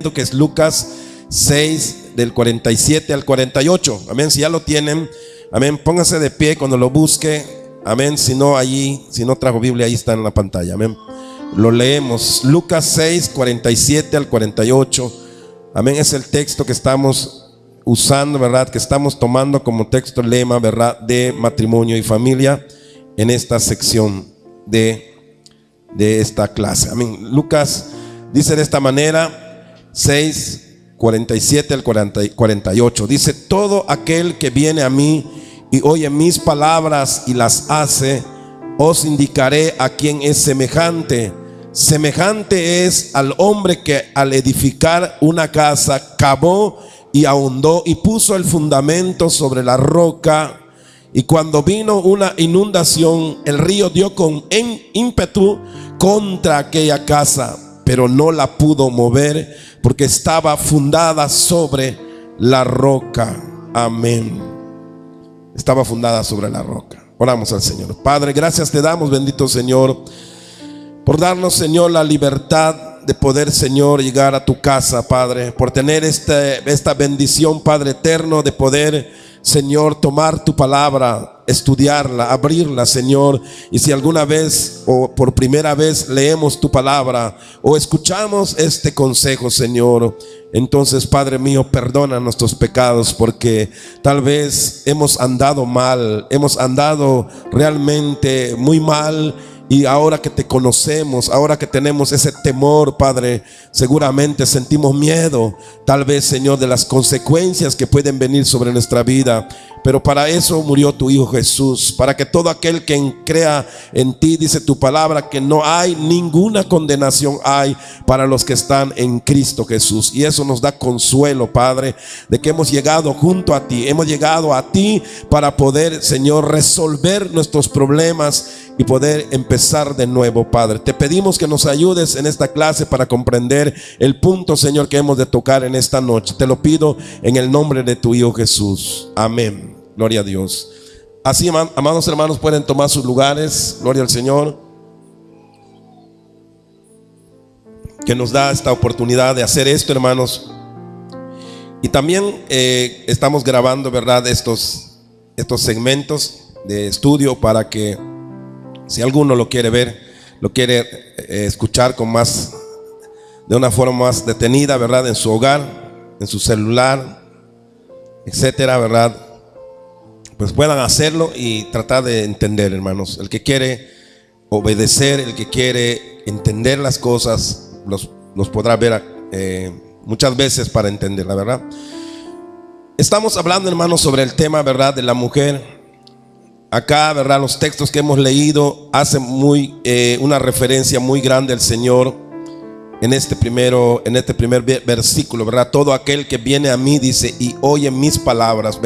que es Lucas 6 del 47 al 48. Amén. Si ya lo tienen, amén, póngase de pie cuando lo busque. Amén. Si no, allí, si no trajo Biblia, ahí está en la pantalla. Amén. Lo leemos. Lucas 6, 47 al 48. Amén. Es el texto que estamos usando, ¿verdad? Que estamos tomando como texto lema, ¿verdad? De matrimonio y familia en esta sección de esta clase. Amén. Lucas dice de esta manera, 6, 47 al 48. Dice: todo aquel que viene a mí y oye mis palabras y las hace, os indicaré a quién es semejante. Semejante es al hombre que al edificar una casa cavó y ahondó y puso el fundamento sobre la roca. Y cuando vino una inundación, el río dio con ímpetu contra aquella casa, pero no la pudo mover porque estaba fundada sobre la roca. Amén. Estaba fundada sobre la roca. Oramos al Señor. Padre, gracias te damos, bendito Señor, por darnos, Señor, la libertad de poder, Señor, llegar a tu casa, Padre, por tener esta bendición, Padre eterno, de poder, Señor, tomar tu palabra, estudiarla, abrirla, Señor. Y si alguna vez o por primera vez leemos tu palabra o escuchamos este consejo, Señor, entonces, Padre mío, perdona nuestros pecados, porque tal vez hemos andado mal, hemos andado realmente muy mal. Y ahora que te conocemos, ahora que tenemos ese temor, Padre, seguramente sentimos miedo, tal vez, Señor, de las consecuencias que pueden venir sobre nuestra vida. Pero para eso murió tu Hijo Jesús, para que todo aquel que crea en ti, dice tu palabra, que no hay ninguna condenación hay para los que están en Cristo Jesús. Y eso nos da consuelo, Padre, de que hemos llegado junto a ti, hemos llegado a ti para poder, Señor, resolver nuestros problemas y poder empezar de nuevo, Padre. Te pedimos que nos ayudes en esta clase para comprender el punto, Señor, que hemos de tocar en esta noche. Te lo pido en el nombre de tu Hijo Jesús. Amén. Gloria a Dios. Así, amados hermanos, pueden tomar sus lugares. Gloria al Señor, que nos da esta oportunidad de hacer esto, hermanos. Y también estamos grabando, ¿verdad?, estos segmentos de estudio para que, si alguno lo quiere ver, lo quiere escuchar de una forma más detenida, ¿verdad?, en su hogar, en su celular, etcétera, ¿verdad?, pues puedan hacerlo y tratar de entender, hermanos. El que quiere obedecer, el que quiere entender las cosas, los podrá ver muchas veces para entender, la verdad. Estamos hablando, hermanos, sobre el tema, ¿verdad?, de la mujer. Acá, ¿verdad?, los textos que hemos leído hacen una referencia muy grande al Señor en este primer versículo, ¿verdad? Todo aquel que viene a mí, dice, y oye mis palabras.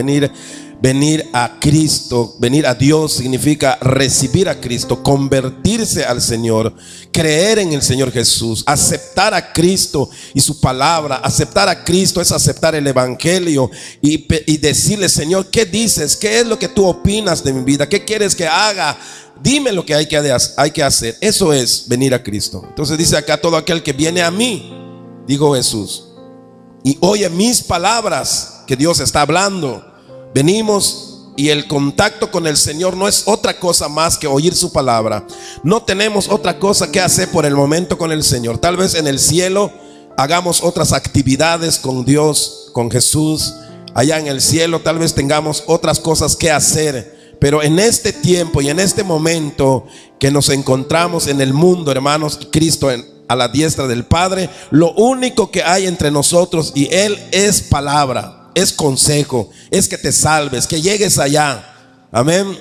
Venir a Cristo, venir a Dios significa recibir a Cristo, convertirse al Señor, creer en el Señor Jesús, aceptar a Cristo y su palabra. Aceptar a Cristo es aceptar el Evangelio y decirle: Señor, ¿qué dices? ¿Qué es lo que tú opinas de mi vida? ¿Qué quieres que haga? Dime lo que hay que hacer. Eso es venir a Cristo. Entonces dice acá: todo aquel que viene a mí, dijo Jesús, y oye mis palabras, que Dios está hablando. Venimos y el contacto con el Señor no es otra cosa más que oír su palabra. No tenemos otra cosa que hacer por el momento con el Señor. Tal vez en el cielo hagamos otras actividades con Dios, con Jesús. Allá en el cielo tal vez tengamos otras cosas que hacer. Pero en este tiempo y en este momento que nos encontramos en el mundo, hermanos, Cristo a la diestra del Padre, lo único que hay entre nosotros y Él es palabra. Es consejo, es que te salves, que llegues allá. Amén.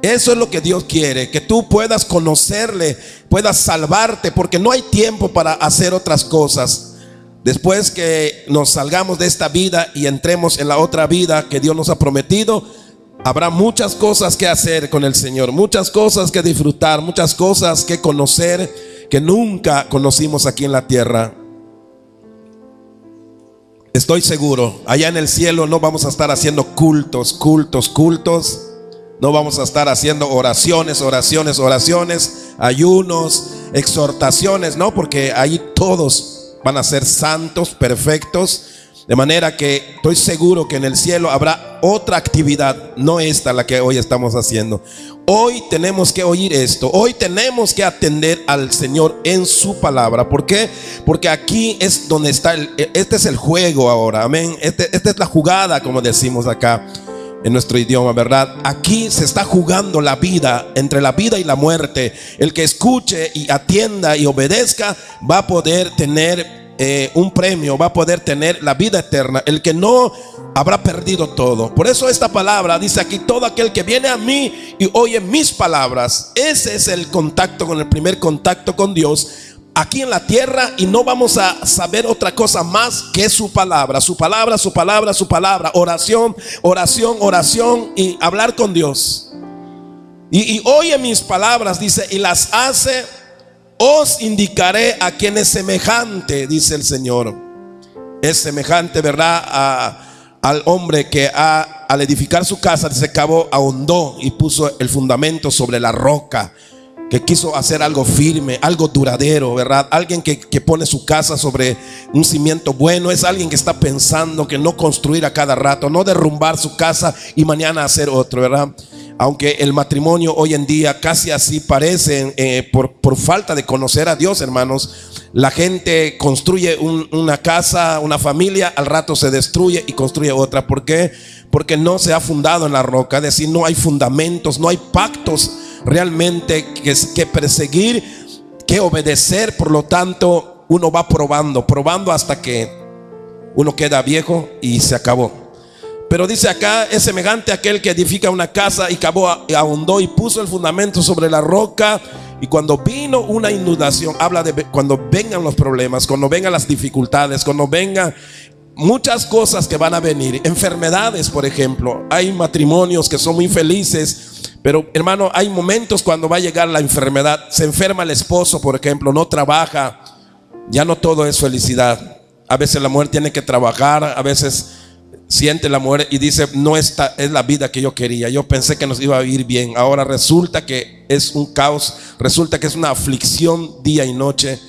Eso es lo que Dios quiere, que tú puedas conocerle, puedas salvarte, porque no hay tiempo para hacer otras cosas. Después que nos salgamos de esta vida y entremos en la otra vida que Dios nos ha prometido, habrá muchas cosas que hacer con el Señor, muchas cosas que disfrutar, muchas cosas que conocer que nunca conocimos aquí en la tierra. Estoy seguro, allá en el cielo no vamos a estar haciendo cultos. No vamos a estar haciendo oraciones, ayunos, exhortaciones, no, porque ahí todos van a ser santos, perfectos. De manera que estoy seguro que en el cielo habrá otra actividad, no esta la que hoy estamos haciendo. Hoy tenemos que oír esto. Hoy tenemos que atender al Señor en su palabra. ¿Por qué? Porque aquí es donde está este es el juego ahora. Amén. Esta es la jugada, como decimos acá en nuestro idioma, ¿verdad? Aquí se está jugando la vida, entre la vida y la muerte. El que escuche y atienda y obedezca va a poder tener un premio, va a poder tener la vida eterna. El que no, habrá perdido todo. Por eso esta palabra dice aquí: todo aquel que viene a mí y oye mis palabras. Ese es el contacto, con el primer contacto con Dios aquí en la tierra, y no vamos a saber otra cosa más que su palabra, su palabra, su palabra, su palabra. Oración, oración, oración y hablar con Dios. Y oye mis palabras, dice, y las hace. Os indicaré a quien es semejante, dice el Señor. Es semejante, ¿verdad?, al hombre que al edificar su casa se cavó, ahondó y puso el fundamento sobre la roca. Que quiso hacer algo firme, algo duradero, ¿verdad? Alguien que pone su casa sobre un cimiento bueno. Es alguien que está pensando que no construir a cada rato, no derrumbar su casa y mañana hacer otro, ¿verdad? Aunque el matrimonio hoy en día casi así parece, por falta de conocer a Dios, hermanos. La gente construye una casa, una familia, al rato se destruye y construye otra. ¿Por qué? Porque no se ha fundado en la roca. Es decir, no hay fundamentos, no hay pactos realmente que perseguir, que obedecer. Por lo tanto, uno va probando hasta que uno queda viejo y se acabó. Pero dice acá: es semejante a aquel que edifica una casa y cavó, ahondó y puso el fundamento sobre la roca. Y cuando vino una inundación, habla de cuando vengan los problemas, cuando vengan las dificultades, cuando vengan muchas cosas que van a venir, enfermedades, por ejemplo. Hay matrimonios que son muy felices, pero hermano, hay momentos cuando va a llegar la enfermedad. Se enferma el esposo, por ejemplo, no trabaja. Ya no todo es felicidad. A veces la mujer tiene que trabajar, a veces siente la mujer y dice: no, esta es la vida que yo quería. Yo pensé que nos iba a ir bien. Ahora resulta que es un caos, resulta que es una aflicción día y noche,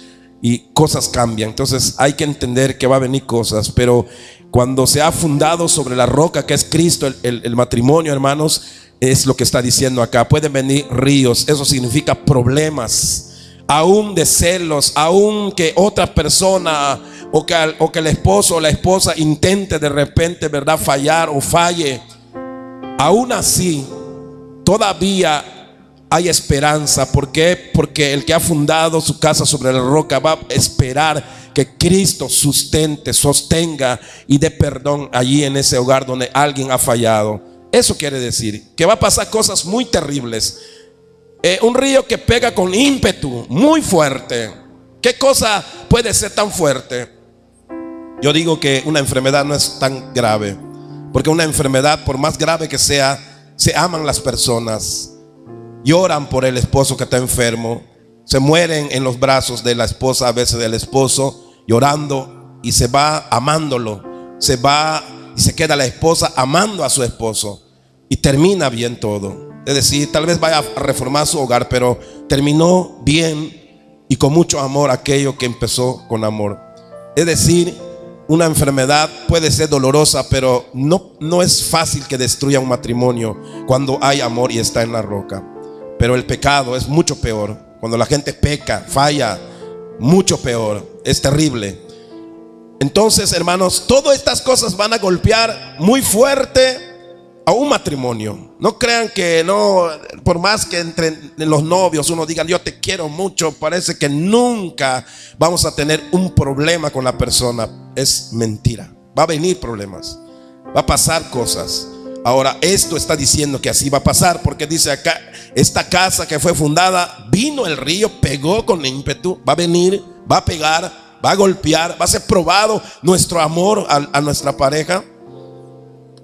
y cosas cambian. Entonces hay que entender que va a venir cosas, pero cuando se ha fundado sobre la roca que es Cristo, el matrimonio, hermanos, es lo que está diciendo acá. Pueden venir ríos, eso significa problemas, aún de celos, aún que otra persona o que el esposo o la esposa intente de repente, ¿verdad?, fallar o falle. Aún así, todavía hay esperanza. ¿Por qué? Porque el que ha fundado su casa sobre la roca va a esperar que Cristo sustente, sostenga y dé perdón allí en ese hogar donde alguien ha fallado. Eso quiere decir que va a pasar cosas muy terribles. Un río que pega con ímpetu muy fuerte. ¿Qué cosa puede ser tan fuerte? Yo digo que una enfermedad no es tan grave, porque una enfermedad, por más grave que sea, se aman las personas. Lloran por el esposo que está enfermo, se mueren en los brazos de la esposa, a veces del esposo, llorando, y se va amándolo. Se va y se queda la esposa amando a su esposo, y termina bien todo. Es decir, tal vez vaya a reformar su hogar, pero terminó bien y con mucho amor aquello que empezó con amor. Es decir, una enfermedad puede ser dolorosa, pero no es fácil que destruya un matrimonio cuando hay amor y está en la roca. Pero el pecado es mucho peor. Cuando la gente peca, falla, mucho peor. Es terrible. Entonces, hermanos, todas estas cosas van a golpear muy fuerte a un matrimonio. No crean que no, por más que entre los novios uno diga: yo te quiero mucho, parece que nunca vamos a tener un problema con la persona. Es mentira. Va a venir problemas, va a pasar cosas. Ahora, esto está diciendo que así va a pasar, porque dice acá: esta casa que fue fundada, vino el río, pegó con ímpetu. Va a venir, va a pegar, va a golpear, va a ser probado nuestro amor a nuestra pareja.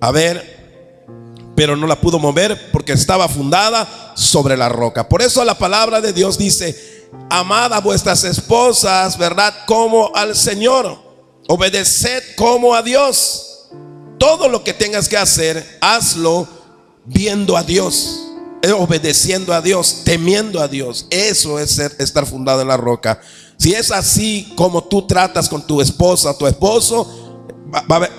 A ver, pero no la pudo mover porque estaba fundada sobre la roca. Por eso la palabra de Dios dice: amad a vuestras esposas, ¿verdad?, como al Señor. Obedeced como a Dios. Todo lo que tengas que hacer, hazlo viendo a Dios. obedeciendo a Dios, temiendo a Dios. Eso es estar fundado en la roca. Si es así como tú tratas con tu esposa o tu esposo,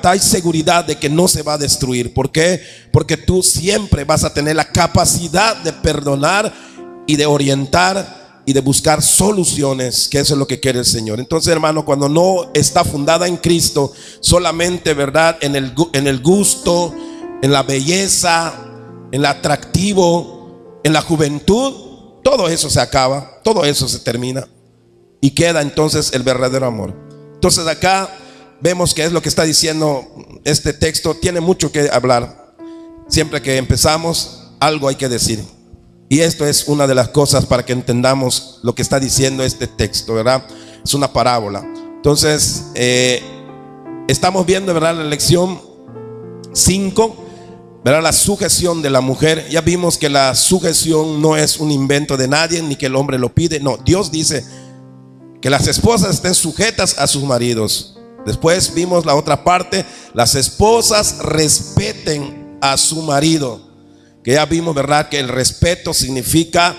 hay seguridad de que no se va a destruir. ¿Por qué? Porque tú siempre vas a tener la capacidad de perdonar y de orientar y de buscar soluciones, que eso es lo que quiere el Señor. Entonces, hermano, cuando no está fundada en Cristo, solamente, ¿verdad?, en el gusto, en la belleza, en el atractivo, en la juventud, todo eso se acaba, todo eso se termina y queda entonces el verdadero amor. Entonces acá vemos que es lo que está diciendo este texto. Tiene mucho que hablar. Siempre que empezamos, algo hay que decir. Y esto es una de las cosas para que entendamos lo que está diciendo este texto, ¿verdad? Es una parábola. Entonces, estamos viendo, ¿verdad?, la lección 5, ¿verdad?, la sujeción de la mujer. Ya vimos que la sujeción no es un invento de nadie, ni que el hombre lo pide. No, Dios dice que las esposas estén sujetas a sus maridos. Después vimos la otra parte: las esposas respeten a su marido. Que ya vimos, ¿verdad?, que el respeto significa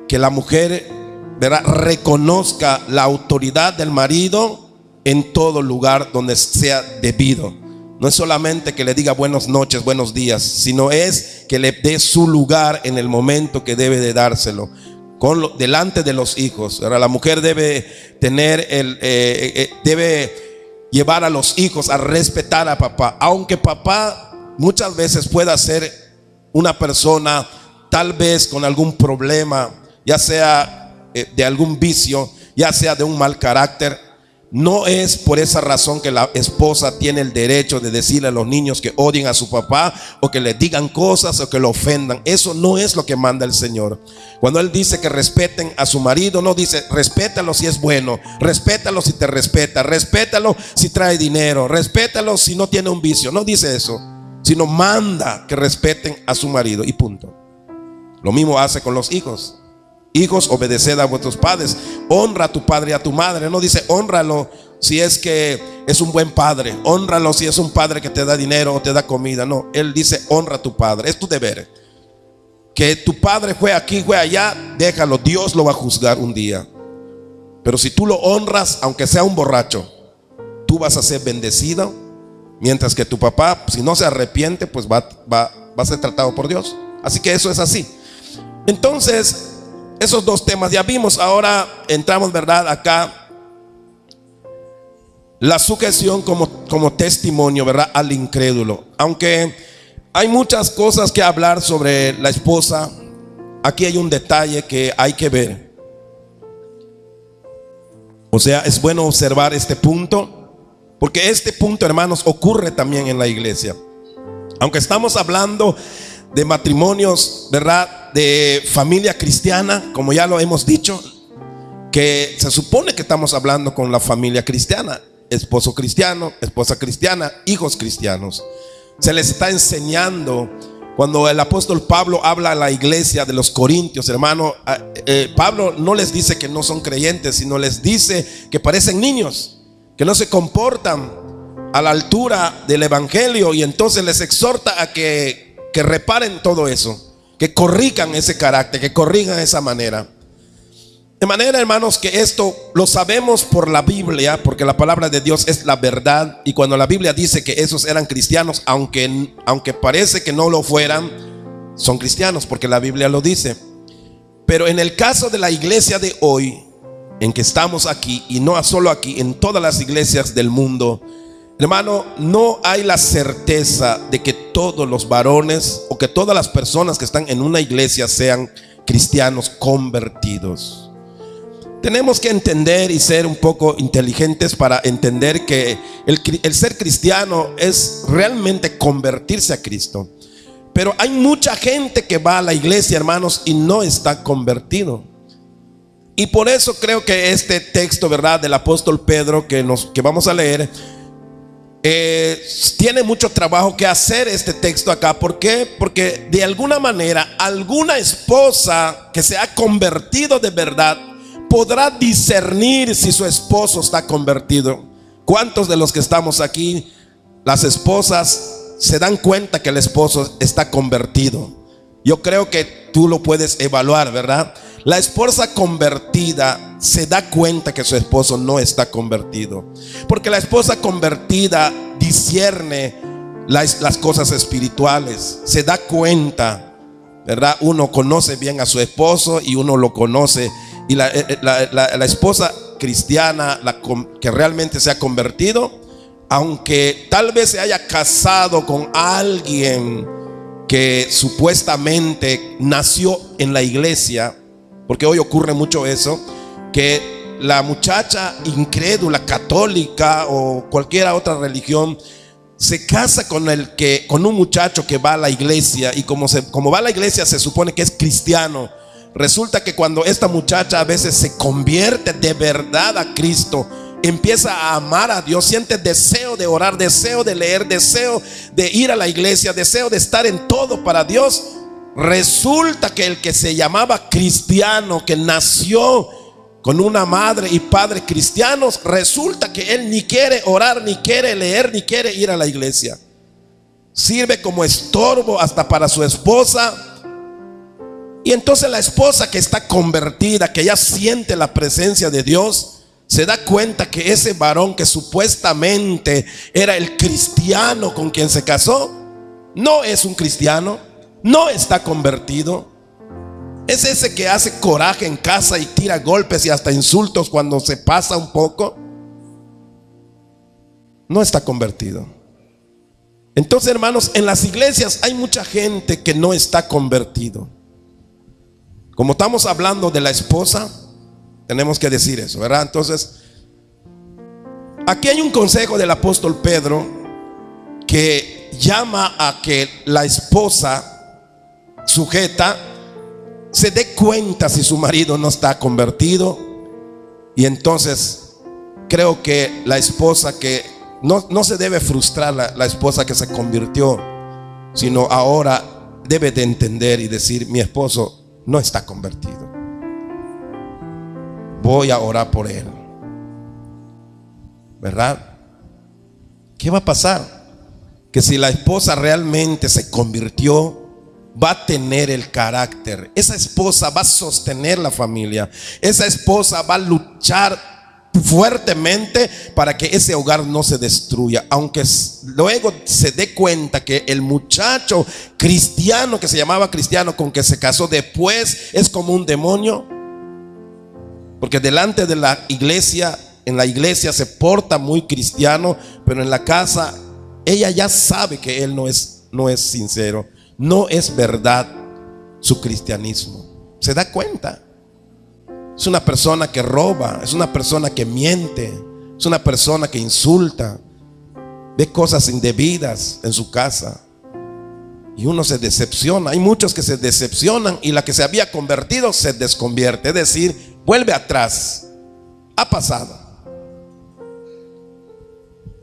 que la mujer, ¿verdad?, reconozca la autoridad del marido en todo lugar donde sea debido. No es solamente que le diga buenas noches, buenos días, sino es que le dé su lugar en el momento que debe de dárselo, delante de los hijos. Ahora, la mujer debe tener debe llevar a los hijos a respetar a papá, aunque papá muchas veces pueda ser una persona tal vez con algún problema, ya sea de algún vicio, ya sea de un mal carácter. No es por esa razón que la esposa tiene el derecho de decirle a los niños que odien a su papá, o que le digan cosas, o que lo ofendan. Eso no es lo que manda el Señor. Cuando Él dice que respeten a su marido, no dice respétalo si es bueno, respétalo si te respeta, respétalo si trae dinero, respétalo si no tiene un vicio. No dice eso, sino manda que respeten a su marido y punto. Lo mismo hace con los hijos. Hijos, obedeced a vuestros padres. Honra a tu padre y a tu madre. No dice honralo si es que es un buen padre, honralo si es un padre que te da dinero o te da comida. No, Él dice honra a tu padre. Es tu deber. Que tu padre fue aquí, fue allá, déjalo, Dios lo va a juzgar un día. Pero si tú lo honras, aunque sea un borracho, tú vas a ser bendecido. Mientras que tu papá, si no se arrepiente, pues va a ser tratado por Dios. Así que eso es así. Entonces, esos dos temas ya vimos. Ahora entramos, ¿verdad?, acá, la sujeción como testimonio, ¿verdad?, al incrédulo. Aunque hay muchas cosas que hablar sobre la esposa, aquí hay un detalle que hay que ver. O sea, es bueno observar este punto, porque este punto, hermanos, ocurre también en la iglesia. Aunque estamos hablando de matrimonios, ¿verdad?, de familia cristiana, como ya lo hemos dicho, que se supone que estamos hablando con la familia cristiana, esposo cristiano, esposa cristiana, hijos cristianos. Se les está enseñando. Cuando el apóstol Pablo habla a la iglesia de los Corintios, hermano, Pablo no les dice que no son creyentes, sino les dice que parecen niños, que no se comportan a la altura del evangelio, y entonces les exhorta a que reparen todo eso, que corrijan ese carácter, que corrijan esa manera. De manera, hermanos, que esto lo sabemos por la Biblia, porque la palabra de Dios es la verdad. Y cuando la Biblia dice que esos eran cristianos, aunque parece que no lo fueran, son cristianos porque la Biblia lo dice. Pero en el caso de la iglesia de hoy, en que estamos aquí, y no solo aquí, en todas las iglesias del mundo, hermano, no hay la certeza de que todos los varones o que todas las personas que están en una iglesia sean cristianos convertidos. Tenemos que entender y ser un poco inteligentes para entender que el ser cristiano es realmente convertirse a Cristo. Pero hay mucha gente que va a la iglesia, hermanos, y no está convertido. Y por eso creo que este texto, ¿verdad?, del apóstol Pedro que vamos a leer, tiene mucho trabajo que hacer este texto acá. ¿Por qué? Porque de alguna manera alguna esposa que se ha convertido de verdad podrá discernir si su esposo está convertido. ¿Cuántos de los que estamos aquí, las esposas, se dan cuenta que el esposo está convertido? Yo creo que tú lo puedes evaluar, ¿verdad? La esposa convertida se da cuenta que su esposo no está convertido, porque la esposa convertida discierne las cosas espirituales, se da cuenta, ¿verdad? Uno conoce bien a su esposo y uno lo conoce. Y la esposa cristiana, que realmente se ha convertido, aunque tal vez se haya casado con alguien que supuestamente nació en la iglesia, porque hoy ocurre mucho eso, que la muchacha incrédula, católica o cualquier otra religión, se casa con un muchacho que va a la iglesia, y como va a la iglesia se supone que es cristiano. Resulta que cuando esta muchacha a veces se convierte de verdad a Cristo, empieza a amar a Dios, siente deseo de orar, deseo de leer, deseo de ir a la iglesia, deseo de estar en todo para Dios. Resulta que el que se llamaba cristiano, que nació con una madre y padre cristianos, resulta que él ni quiere orar, ni quiere leer, ni quiere ir a la iglesia. Sirve como estorbo hasta para su esposa. Y entonces la esposa que está convertida, que ya siente la presencia de Dios, se da cuenta que ese varón que supuestamente era el cristiano con quien se casó, no es un cristiano, no está convertido. Es ese que hace coraje en casa y tira golpes y hasta insultos cuando se pasa un poco. No está convertido. Entonces, hermanos, en las iglesias hay mucha gente que no está convertido. Como estamos hablando de la esposa, tenemos que decir eso, ¿verdad? Entonces, aquí hay un consejo del apóstol Pedro que llama a que la esposa sujeta se dé cuenta si su marido no está convertido. Y entonces creo que la esposa que no se debe frustrar, la esposa que se convirtió, sino ahora debe de entender y decir: mi esposo no está convertido, voy a orar por él, ¿verdad? ¿Qué va a pasar? Que si la esposa realmente se convirtió, va a tener el carácter. Esa esposa va a sostener la familia. Esa esposa va a luchar fuertemente para que ese hogar no se destruya, aunque luego se dé cuenta que el muchacho cristiano, que se llamaba cristiano, con que se casó después, es como un demonio. Porque delante de la iglesia, en la iglesia se porta muy cristiano, pero en la casa ella ya sabe que él no es sincero, no es verdad su cristianismo. Se da cuenta. Es una persona que roba, es una persona que miente, es una persona que insulta, ve cosas indebidas en su casa. Y uno se decepciona. Hay muchos que se decepcionan, y la que se había convertido se desconvierte, es decir, vuelve atrás. Ha pasado.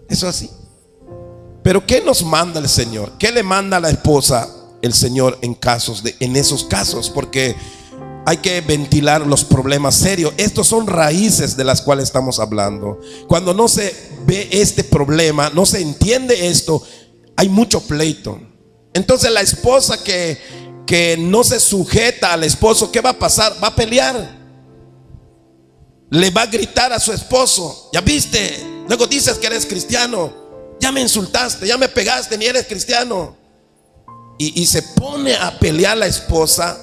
Eso es así. Pero ¿qué nos manda el Señor? ¿Qué le manda a la esposa el Señor en esos casos? Porque hay que ventilar los problemas serios. Estos son raíces de las cuales estamos hablando. Cuando no se ve este problema, no se entiende esto, hay mucho pleito. Entonces la esposa que no se sujeta al esposo, ¿qué va a pasar? Va a pelear. Le va a gritar a su esposo: ya viste, luego dices que eres cristiano, ya me insultaste, ya me pegaste, ni eres cristiano. Y se pone a pelear la esposa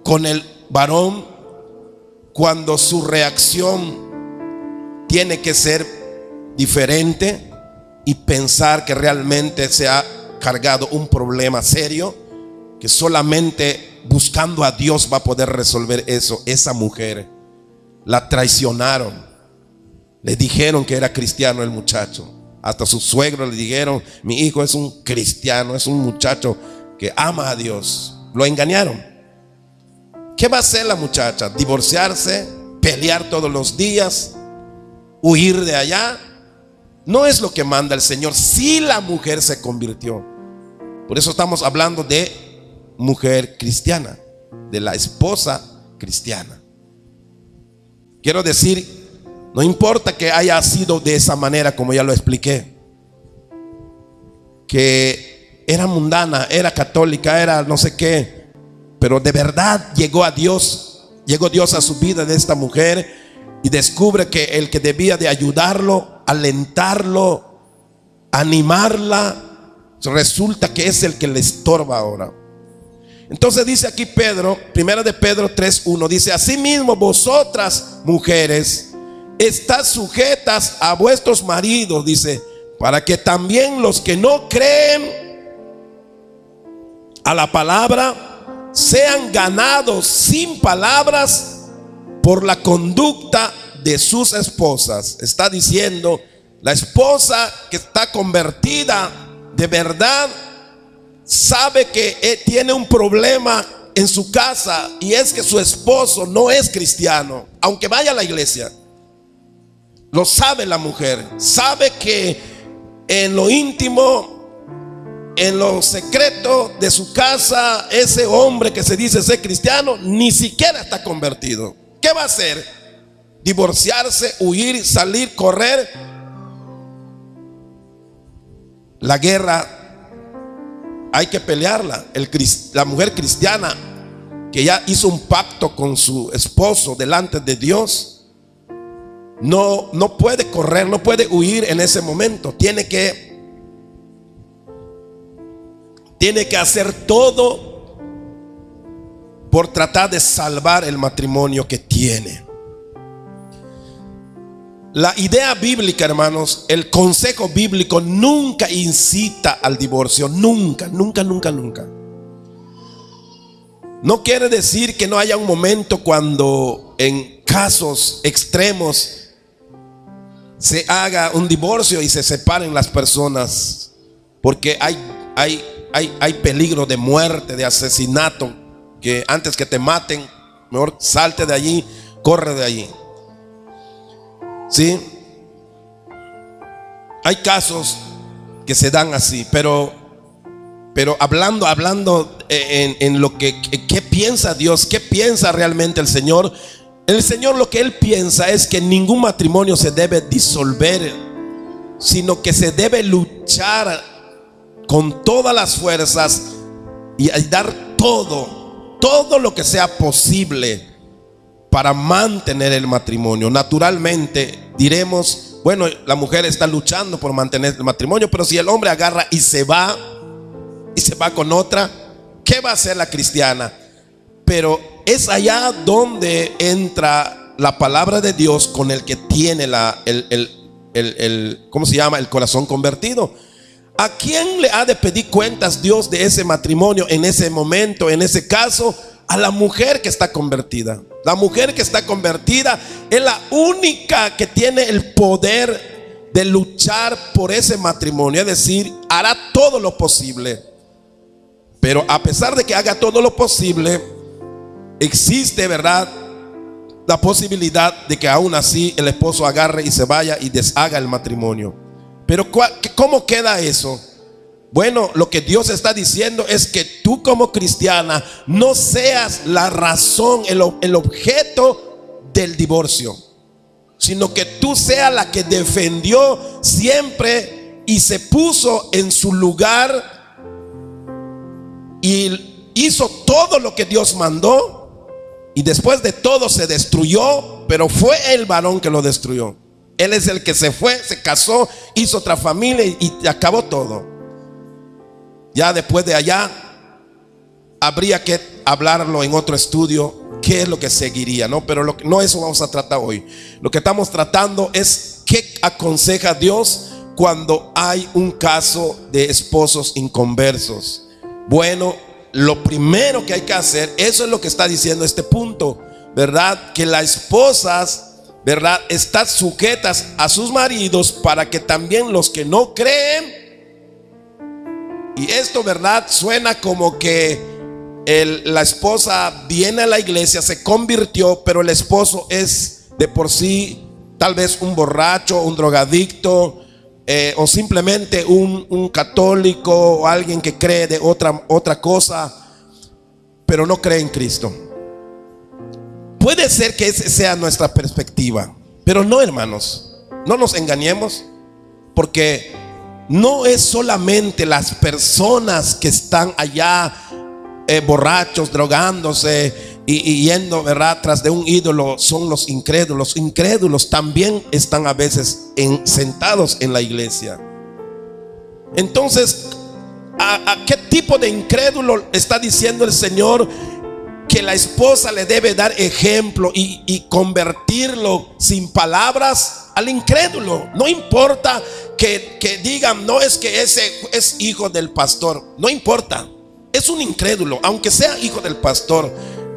con el varón, cuando su reacción tiene que ser diferente y pensar que realmente se ha cargado un problema serio, que solamente buscando a Dios va a poder resolver eso. Esa mujer la traicionaron, le dijeron que era cristiano el muchacho, hasta sus suegros le dijeron: mi hijo es un cristiano, es un muchacho que ama a Dios. Lo engañaron. ¿Qué va a hacer la muchacha? ¿Divorciarse? ¿Pelear todos los días? ¿Huir de allá? No es lo que manda el Señor si la mujer se convirtió. Por eso estamos hablando de mujer cristiana, de la esposa cristiana. Quiero decir, no importa que haya sido de esa manera, como ya lo expliqué, que era mundana, era católica, era no sé qué, pero de verdad llegó Dios a su vida de esta mujer y descubre que el que debía de ayudarlo, alentarlo, animarla, resulta que es el que le estorba ahora. Entonces dice aquí Pedro, primera de Pedro 3:1, dice: asimismo vosotras mujeres, estad sujetas a vuestros maridos, dice, para que también los que no creen a la palabra sean ganados sin palabras por la conducta de sus esposas. Está diciendo, la esposa que está convertida de verdad sabe que tiene un problema en su casa, y es que su esposo no es cristiano, aunque vaya a la iglesia. Lo sabe la mujer, sabe que en lo íntimo, en lo secreto de su casa, ese hombre que se dice ser cristiano ni siquiera está convertido. ¿Qué va a hacer? ¿Divorciarse, huir, salir, correr? La guerra hay que pelearla. La mujer cristiana que ya hizo un pacto con su esposo delante de Dios, no puede correr, no puede huir en ese momento. Tiene que hacer todo por tratar de salvar el matrimonio que tiene. La idea bíblica, hermanos, el consejo bíblico nunca incita al divorcio. Nunca, nunca, nunca, nunca. No quiere decir que no haya un momento cuando en casos extremos se haga un divorcio y se separen las personas, porque hay peligro de muerte, de asesinato, que antes que te maten, mejor salte de allí, corre de allí. ¿Sí? Hay casos que se dan así, pero hablando en lo que ¿qué piensa Dios? ¿Qué piensa realmente el Señor? El Señor, lo que Él piensa es que ningún matrimonio se debe disolver, sino que se debe luchar con todas las fuerzas y dar todo lo que sea posible para mantener el matrimonio. Naturalmente diremos, bueno, la mujer está luchando por mantener el matrimonio, pero si el hombre agarra y se va con otra, ¿qué va a hacer la cristiana? Pero es allá donde entra la palabra de Dios con el que tiene ¿cómo se llama? El corazón convertido. ¿A quién le ha de pedir cuentas Dios de ese matrimonio en ese momento, en ese caso? A la mujer que está convertida. La mujer que está convertida es la única que tiene el poder de luchar por ese matrimonio. Es decir, hará todo lo posible. Pero a pesar de que haga todo lo posible, existe, ¿verdad?, la posibilidad de que aún así el esposo agarre y se vaya y deshaga el matrimonio. Pero ¿cómo queda eso? Bueno, lo que Dios está diciendo es que tú como cristiana no seas la razón, el objeto del divorcio, sino que tú seas la que defendió siempre y se puso en su lugar y hizo todo lo que Dios mandó. Y después de todo se destruyó, pero fue el varón que lo destruyó. Él es el que se fue, se casó, hizo otra familia y acabó todo. Ya después de allá habría que hablarlo en otro estudio, qué es lo que seguiría, ¿no? Pero no eso vamos a tratar hoy. Lo que estamos tratando es qué aconseja Dios cuando hay un caso de esposos inconversos. Bueno, lo primero que hay que hacer, eso es lo que está diciendo este punto, ¿verdad? Que las esposas, ¿verdad?, están sujetas a sus maridos para que también los que no creen. Y esto, ¿verdad?, suena como que la esposa viene a la iglesia, se convirtió, pero el esposo es de por sí tal vez un borracho, un drogadicto, o simplemente un católico o alguien que cree de otra cosa, pero no cree en Cristo. Puede ser que esa sea nuestra perspectiva, pero no, hermanos, no nos engañemos, porque no es solamente las personas que están allá borrachos, drogándose y yendo, ¿verdad?, tras de un ídolo. Son los incrédulos. Los incrédulos también están a veces sentados en la iglesia. Entonces, ¿a qué tipo de incrédulo está diciendo el Señor que la esposa le debe dar ejemplo y convertirlo sin palabras al incrédulo? No importa que digan, no, es que ese es hijo del pastor. No importa, es un incrédulo, aunque sea hijo del pastor.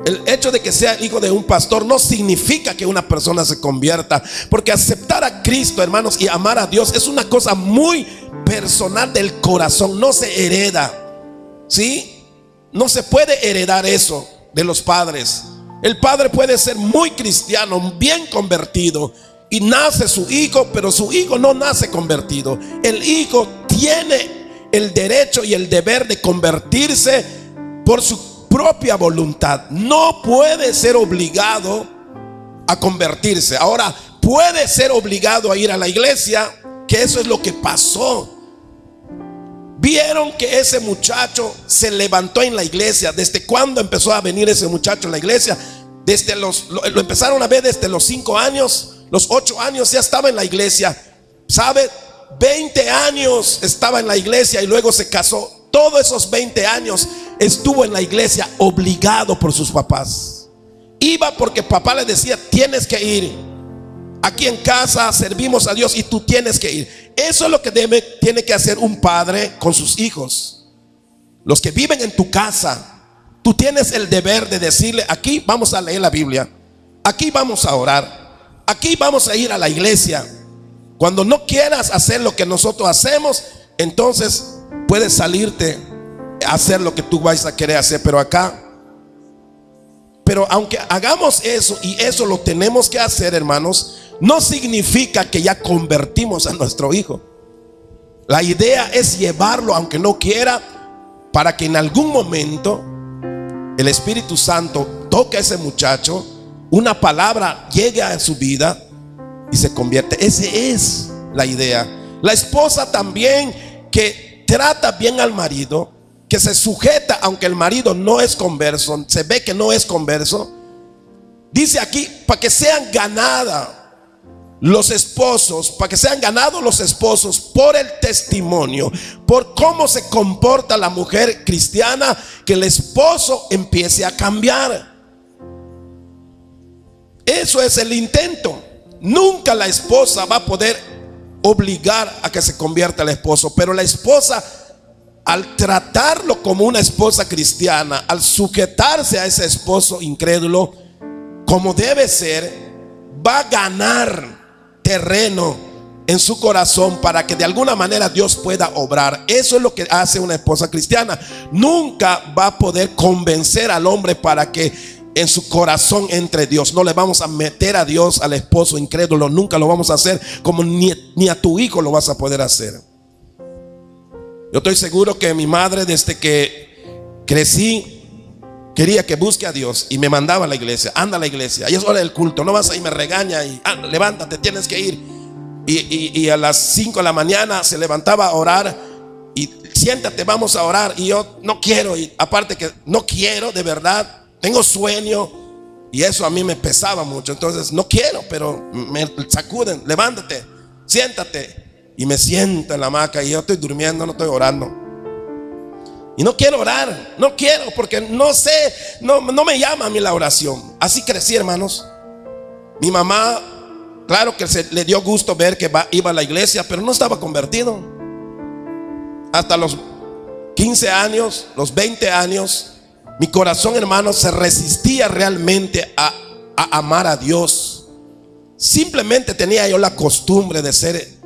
El hecho de que sea hijo de un pastor no significa que una persona se convierta, porque aceptar a Cristo, hermanos, y amar a Dios es una cosa muy personal del corazón. No se hereda, ¿sí? No se puede heredar eso de los padres. El padre puede ser muy cristiano, bien convertido, y nace su hijo, pero su hijo no nace convertido. El hijo tiene el derecho y el deber de convertirse por su propia voluntad. No puede ser obligado a convertirse. Ahora, puede ser obligado a ir a la iglesia, que eso es lo que pasó. Vieron que ese muchacho se levantó en la iglesia. ¿Desde cuándo empezó a venir ese muchacho a la iglesia? Lo empezaron a ver desde los 5 años, los 8 años ya estaba en la iglesia. ¿Sabe? 20 años estaba en la iglesia y luego se casó. Todos esos 20 años estuvo en la iglesia obligado por sus papás. Iba porque papá le decía, tienes que ir. Aquí en casa servimos a Dios y tú tienes que ir. Eso es lo que tiene que hacer un padre con sus hijos. Los que viven en tu casa, tú tienes el deber de decirle, aquí vamos a leer la Biblia, aquí vamos a orar, aquí vamos a ir a la iglesia. Cuando no quieras hacer lo que nosotros hacemos, entonces puedes salirte a hacer lo que tú vas a querer hacer. Pero aunque hagamos eso, y eso lo tenemos que hacer, hermanos, no significa que ya convertimos a nuestro hijo. La idea es llevarlo, aunque no quiera, para que en algún momento el Espíritu Santo toque a ese muchacho, una palabra llegue a su vida y se convierte. Esa es la idea. La esposa también, que trata bien al marido, que se sujeta aunque el marido no es converso, se ve que no es converso. Dice aquí, para que sean ganados los esposos por el testimonio, por cómo se comporta la mujer cristiana, que el esposo empiece a cambiar. Eso es el intento. Nunca la esposa va a poder obligar a que se convierta el esposo, pero la esposa, al tratarlo como una esposa cristiana, al sujetarse a ese esposo incrédulo como debe ser, va a ganar terreno en su corazón para que de alguna manera Dios pueda obrar. Eso es lo que hace una esposa cristiana. Nunca va a poder convencer al hombre para que en su corazón entre Dios. No le vamos a meter a Dios al esposo incrédulo. Nunca lo vamos a hacer, como ni a tu hijo lo vas a poder hacer. Yo estoy seguro que mi madre, desde que crecí, quería que busque a Dios y me mandaba a la iglesia. Anda a la iglesia, ahí es hora del culto, no vas ahí, me regaña y levántate, tienes que ir. Y a las 5 de la mañana se levantaba a orar y siéntate, vamos a orar. Y yo no quiero, y aparte que no quiero, de verdad, tengo sueño, y eso a mí me pesaba mucho. Entonces no quiero, pero me sacuden, levántate, siéntate. Y me siento en la hamaca y yo estoy durmiendo, no estoy orando. Y no quiero orar, no quiero, porque no sé, no me llama a mí la oración. Así crecí, hermanos. Mi mamá, claro que le dio gusto ver que iba a la iglesia, pero no estaba convertido. Hasta los 15 años, los 20 años, mi corazón, hermanos, se resistía realmente a amar a Dios. Simplemente tenía yo la costumbre de ser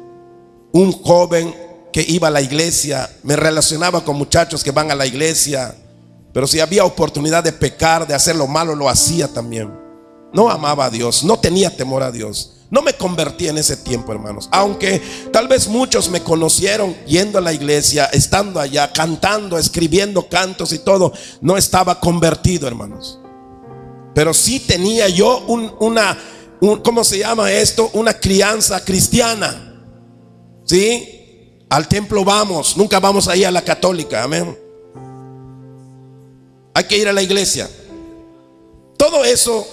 un joven que iba a la iglesia, me relacionaba con muchachos que van a la iglesia, pero si había oportunidad de pecar, de hacer lo malo, lo hacía también. No amaba a Dios, no tenía temor a Dios. No me convertí en ese tiempo, hermanos. Aunque tal vez muchos me conocieron yendo a la iglesia, estando allá, cantando, escribiendo cantos y todo, no estaba convertido, hermanos. Pero sí tenía yo ¿cómo se llama esto? Una crianza cristiana. ¿Sí? Al templo vamos, nunca vamos a ir a la católica, amén. Hay que ir a la iglesia. Todo eso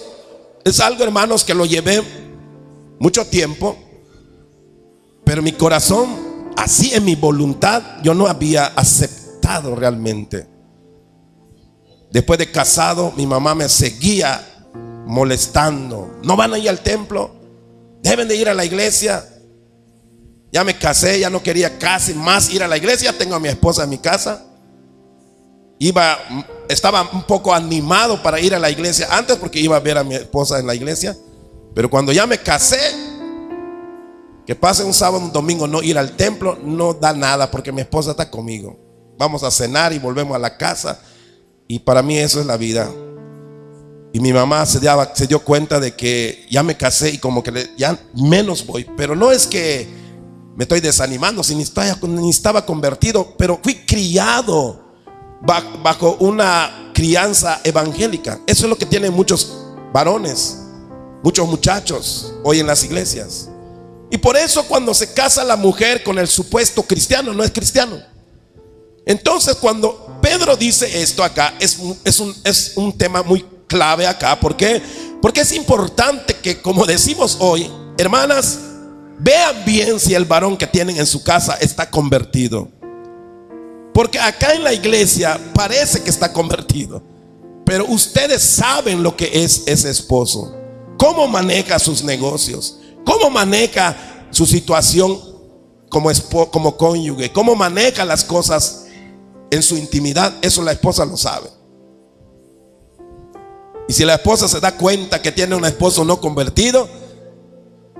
es algo, hermanos, que lo llevé mucho tiempo, pero mi corazón, así en mi voluntad, yo no había aceptado realmente. Después de casado, mi mamá me seguía molestando. No van a ir al templo, deben de ir a la iglesia. Ya me casé, ya no quería casi más ir a la iglesia. Tengo a mi esposa en mi casa. Estaba un poco animado para ir a la iglesia antes, porque iba a ver a mi esposa en la iglesia. Pero cuando ya me casé, que pase un sábado, un domingo, no ir al templo, no da nada, porque mi esposa está conmigo. Vamos a cenar y volvemos a la casa. Y para mí eso es la vida. Y mi mamá se dio cuenta de que ya me casé y como que ya menos voy. Pero no es que me estoy desanimando, si ni estaba convertido, pero fui criado bajo una crianza evangélica. Eso es lo que tienen muchos varones, muchos muchachos hoy en las iglesias. Y por eso cuando se casa la mujer con el supuesto cristiano, no es cristiano. Entonces cuando Pedro dice esto acá, es un tema muy clave acá. ¿Por qué? Porque es importante que, como decimos hoy, hermanas, vean bien si el varón que tienen en su casa está convertido. Porque acá en la iglesia parece que está convertido, pero ustedes saben lo que es ese esposo, cómo maneja sus negocios, cómo maneja su situación como cónyuge, cómo maneja las cosas en su intimidad. Eso la esposa lo sabe. Y si la esposa se da cuenta que tiene un esposo no convertido,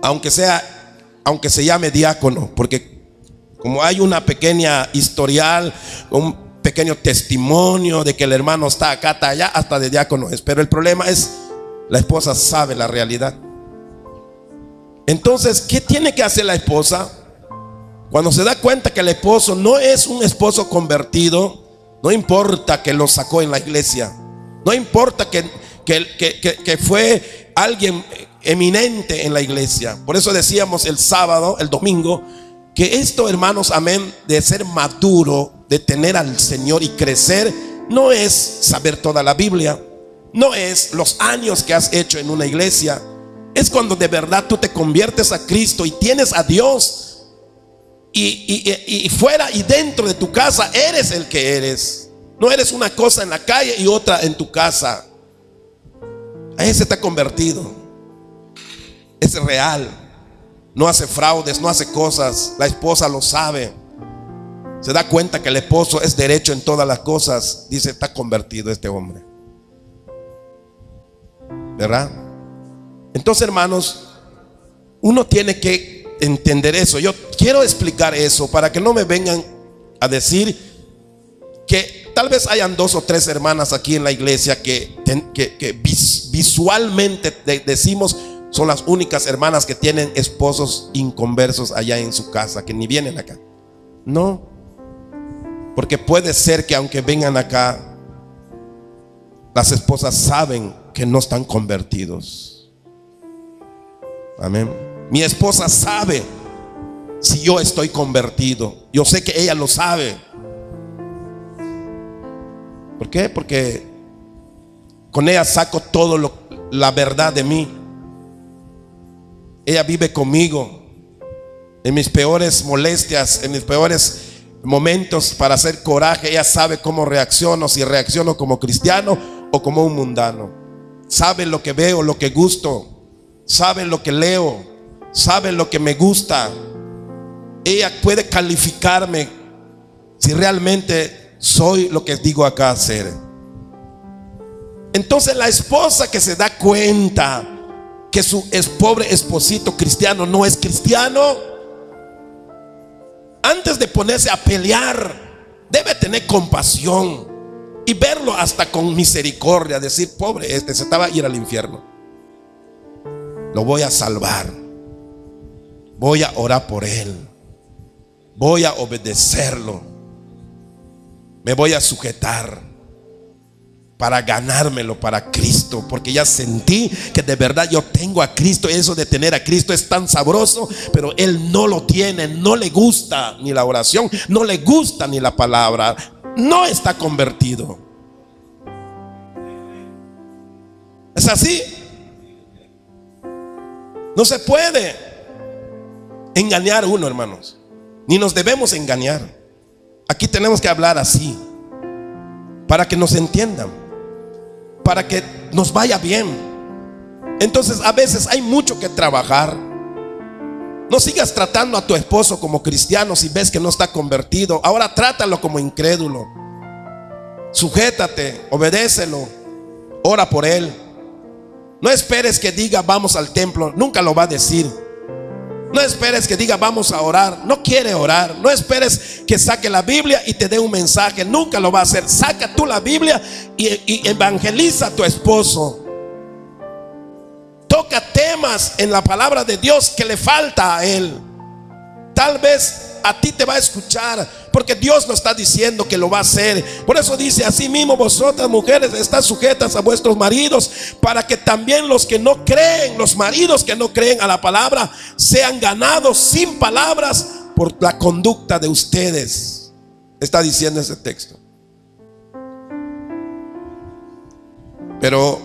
aunque se llame diácono, porque como hay una pequeña historial, un pequeño testimonio de que el hermano está acá, está allá, hasta de diácono es. Pero el problema es, la esposa sabe la realidad. Entonces, ¿qué tiene que hacer la esposa? Cuando se da cuenta que el esposo no es un esposo convertido, no importa que lo sacó en la iglesia, no importa que fue alguien eminente en la iglesia. Por eso decíamos el sábado, el domingo, que esto, hermanos, amén, de ser maduro, de tener al Señor y crecer, no es saber toda la Biblia, no es los años que has hecho en una iglesia. Es cuando de verdad tú te conviertes a Cristo y tienes a Dios, y fuera y dentro de tu casa eres el que eres. No eres una cosa en la calle y otra en tu casa. Ahí se está convertido. Es real. No hace fraudes, no hace cosas. La esposa lo sabe. Se da cuenta que el esposo es derecho en todas las cosas. Dice, está convertido este hombre, ¿verdad? Entonces, hermanos, uno tiene que entender eso. Yo quiero explicar eso para que no me vengan a decir que tal vez hayan 2 o 3 hermanas aquí en la iglesia que visualmente decimos son las únicas hermanas que tienen esposos inconversos allá en su casa, que ni vienen acá. No, porque puede ser que aunque vengan acá, las esposas saben que no están convertidos. Amén. Mi esposa sabe si yo estoy convertido. Yo sé que ella lo sabe. ¿Por qué? Porque con ella saco todo la verdad de mí. Ella vive conmigo en mis peores molestias, en mis peores momentos para hacer coraje. Ella sabe cómo reacciono, si reacciono como cristiano o como un mundano. Sabe lo que veo, lo que gusto, sabe lo que leo, sabe lo que me gusta. Ella puede calificarme si realmente soy lo que digo acá ser. Entonces la esposa que se da cuenta que su pobre esposito cristiano no es cristiano, antes de ponerse a pelear, debe tener compasión y verlo hasta con misericordia. Decir, pobre se estaba a ir al infierno, lo voy a salvar, voy a orar por él, voy a obedecerlo, me voy a sujetar. para ganármelo para Cristo, porque ya sentí que de verdad yo tengo a Cristo. Eso de tener a Cristo es tan sabroso, pero él no lo tiene, no le gusta ni la oración, no le gusta ni la palabra, no está convertido. Es así. No se puede engañar uno, hermanos, ni nos debemos engañar. Aquí tenemos que hablar así, para que nos entiendan, para que nos vaya bien. Entonces a veces hay mucho que trabajar. No sigas tratando a tu esposo como cristiano si ves que no está convertido. Ahora trátalo como incrédulo. Sujétate, obedécelo, ora por él. No esperes que diga vamos al templo, nunca lo va a decir. No esperes que diga vamos a orar, no quiere orar. No esperes que saque la Biblia y te dé un mensaje, nunca lo va a hacer. Saca tú la Biblia y evangeliza a tu esposo. Toca temas en la palabra de Dios que le falta a él. Tal vez a ti te va a escuchar, porque Dios lo está diciendo que lo va a hacer. Por eso dice: así mismo vosotras mujeres están sujetas a vuestros maridos, para que también los que no creen, los maridos que no creen a la palabra, sean ganados sin palabras por la conducta de ustedes. Está diciendo ese texto. Pero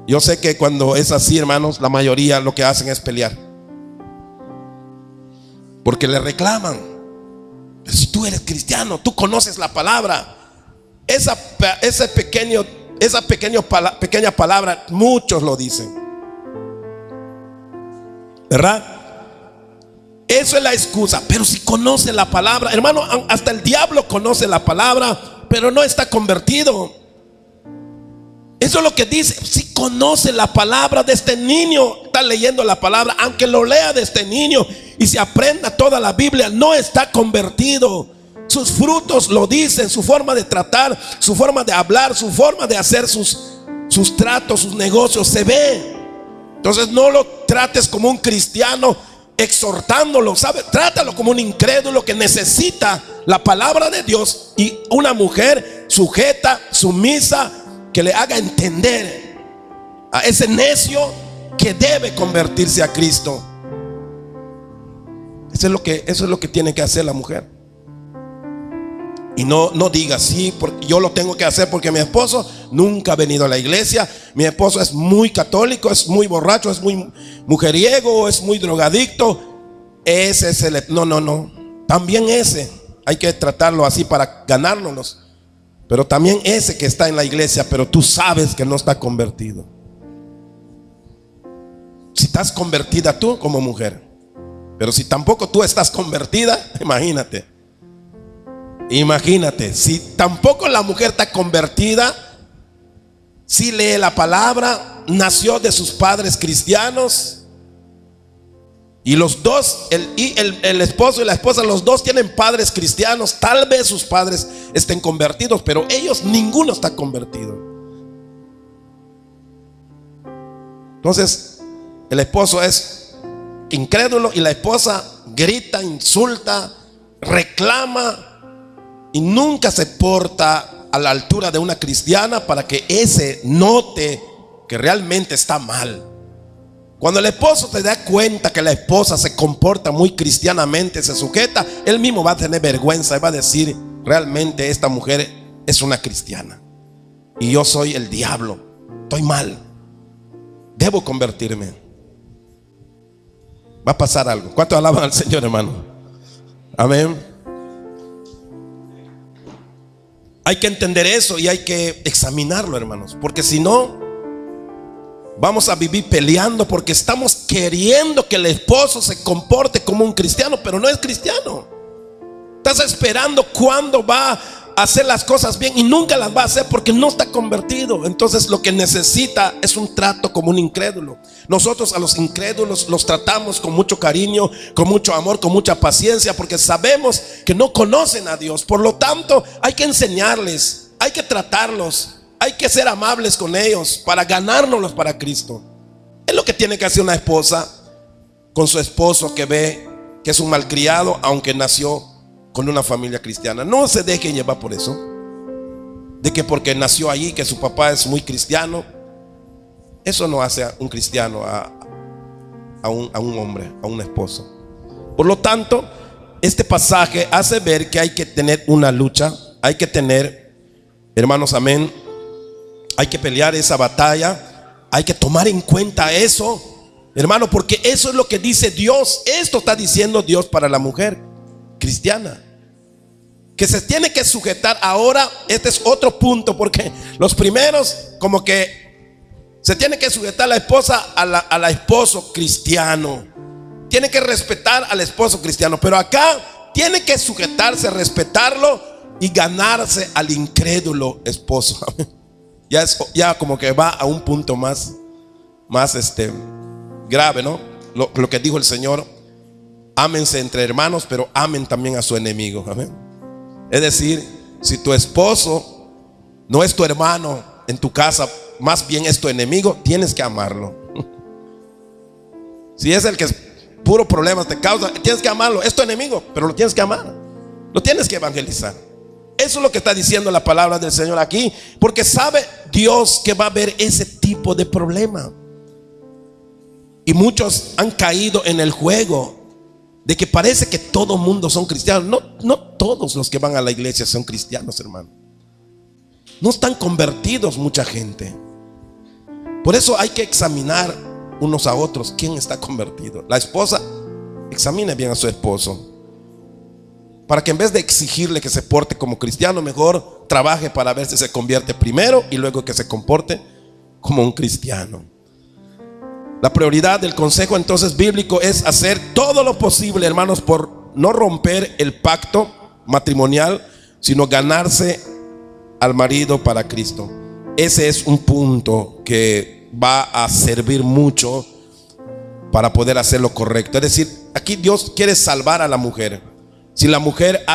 yo sé que cuando es así, hermanos, la mayoría lo que hacen es pelear, porque le reclaman: pero si tú eres cristiano, tú conoces la palabra. Esa pequeña palabra, muchos lo dicen, ¿verdad? Eso es la excusa. Pero si conoce la palabra, hermano, hasta el diablo conoce la palabra, pero no está convertido. Eso es lo que dice: si conoce la palabra. De este niño está leyendo la palabra, aunque lo lea de este niño y se aprenda toda la Biblia, no está convertido. Sus frutos lo dicen, su forma de tratar, su forma de hablar, su forma de hacer sus tratos, sus negocios, se ve. Entonces no lo trates como un cristiano exhortándolo, ¿sabe? Trátalo como un incrédulo que necesita la palabra de Dios, y una mujer sujeta, sumisa, que le haga entender a ese necio que debe convertirse a Cristo. Eso es lo que tiene que hacer la mujer. Y no diga: sí, porque yo lo tengo que hacer porque mi esposo nunca ha venido a la iglesia, mi esposo es muy católico, es muy borracho, es muy mujeriego, es muy drogadicto. Ese es el... No. También ese hay que tratarlo así para ganárnoslos. Pero también ese que está en la iglesia, pero tú sabes que no está convertido. Si estás convertida tú como mujer, pero si tampoco tú estás convertida, imagínate, si tampoco la mujer está convertida, si lee la palabra, nació de sus padres cristianos, y los dos, el esposo y la esposa, los dos tienen padres cristianos. Tal vez sus padres estén convertidos, pero ellos, ninguno está convertido. Entonces el esposo es incrédulo y la esposa grita, insulta, reclama, y nunca se porta a la altura de una cristiana para que ese note que realmente está mal. Cuando el esposo se da cuenta que la esposa se comporta muy cristianamente, se sujeta, él mismo va a tener vergüenza y va a decir: realmente esta mujer es una cristiana y yo soy el diablo, estoy mal, debo convertirme. Va a pasar algo. ¿Cuántos alaban al Señor, hermano? Amén. Hay que entender eso y hay que examinarlo, hermanos, porque si no, vamos a vivir peleando porque estamos queriendo que el esposo se comporte como un cristiano, pero no es cristiano. Estás esperando cuándo va a hacer las cosas bien y nunca las va a hacer porque no está convertido. Entonces lo que necesita es un trato como un incrédulo. Nosotros a los incrédulos los tratamos con mucho cariño, con mucho amor, con mucha paciencia, porque sabemos que no conocen a Dios. Por lo tanto, hay que enseñarles, hay que tratarlos, hay que ser amables con ellos para ganárnoslos para Cristo. Es lo que tiene que hacer una esposa con su esposo que ve que es un malcriado, aunque nació con una familia cristiana. No se deje llevar por eso. de que porque nació allí, que su papá es muy cristiano. Eso no hace a un cristiano a un hombre, a un esposo. Por lo tanto, este pasaje hace ver que hay que tener una lucha, hay que tener, hermanos, amén, hay que pelear esa batalla, hay que tomar en cuenta eso, hermano, porque eso es lo que dice Dios. Esto está diciendo Dios para la mujer cristiana, que se tiene que sujetar. Ahora este es otro punto, porque los primeros como que se tiene que sujetar la esposa al esposo cristiano, tiene que respetar al esposo cristiano, pero acá tiene que sujetarse, respetarlo y ganarse al incrédulo esposo. Ya como que va a un punto más grave, ¿no? Lo que dijo el Señor: ámense entre hermanos, pero amen también a su enemigo. Amén. Es decir, si tu esposo no es tu hermano en tu casa, más bien es tu enemigo, tienes que amarlo. Si es el que puro problemas te causa, tienes que amarlo. Es tu enemigo, pero lo tienes que amar, lo tienes que evangelizar. Eso es lo que está diciendo la palabra del Señor aquí, porque sabe Dios que va a haber ese tipo de problema. Y muchos han caído en el juego de que parece que todo mundo son cristianos. No todos los que van a la iglesia son cristianos, hermano. No están convertidos mucha gente. Por eso hay que examinar unos a otros quién está convertido. La esposa examine bien a su esposo, para que en vez de exigirle que se porte como cristiano, mejor trabaje para ver si se convierte primero y luego que se comporte como un cristiano. La prioridad del consejo entonces bíblico es hacer todo lo posible, hermanos, por no romper el pacto matrimonial, sino ganarse al marido para Cristo. Ese es un punto que va a servir mucho para poder hacer lo correcto. Es decir, aquí Dios quiere salvar a la mujer. Si la mujer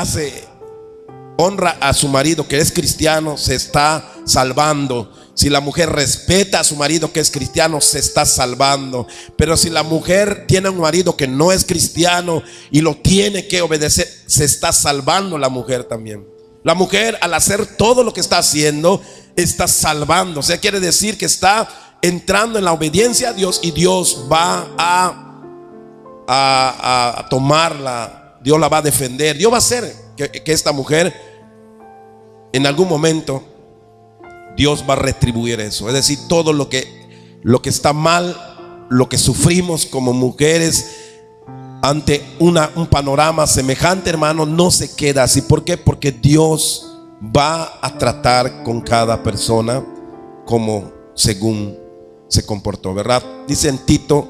honra a su marido que es cristiano, se está salvando. Si la mujer respeta a su marido que es cristiano, se está salvando. Pero si la mujer tiene un marido que no es cristiano y lo tiene que obedecer, se está salvando la mujer también. La mujer, al hacer todo lo que está haciendo, está salvando. O sea, quiere decir que está entrando en la obediencia a Dios, y Dios va a tomarla. Dios la va a defender. Dios va a hacer que esta mujer, en algún momento, Dios va a retribuir eso. Es decir, todo lo que está mal, lo que sufrimos como mujeres ante un panorama semejante, hermano, no se queda así. ¿Por qué? Porque Dios va a tratar con cada persona como según se comportó, ¿verdad? Dice en Tito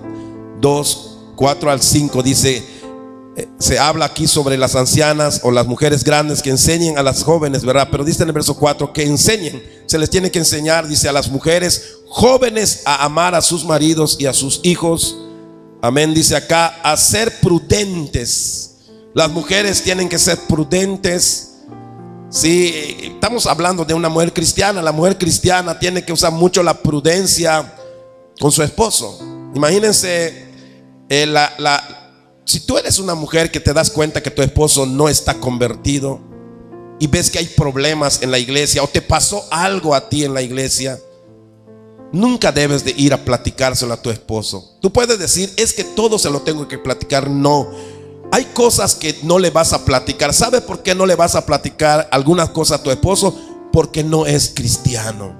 2:4-5, dice, se habla aquí sobre las ancianas o las mujeres grandes que enseñen a las jóvenes, ¿verdad? Pero dice en el verso 4 que enseñen, se les tiene que enseñar, dice, a las mujeres jóvenes a amar a sus maridos y a sus hijos. Amén, dice acá, a ser prudentes. Las mujeres tienen que ser prudentes. Si estamos hablando de una mujer cristiana, la mujer cristiana tiene que usar mucho la prudencia con su esposo. Imagínense, si tú eres una mujer que te das cuenta que tu esposo no está convertido y ves que hay problemas en la iglesia o te pasó algo a ti en la iglesia, nunca debes de ir a platicárselo a tu esposo. Tú puedes decir, es que todo se lo tengo que platicar. No, hay cosas que no le vas a platicar. ¿Sabe por qué no le vas a platicar algunas cosas a tu esposo? Porque no es cristiano.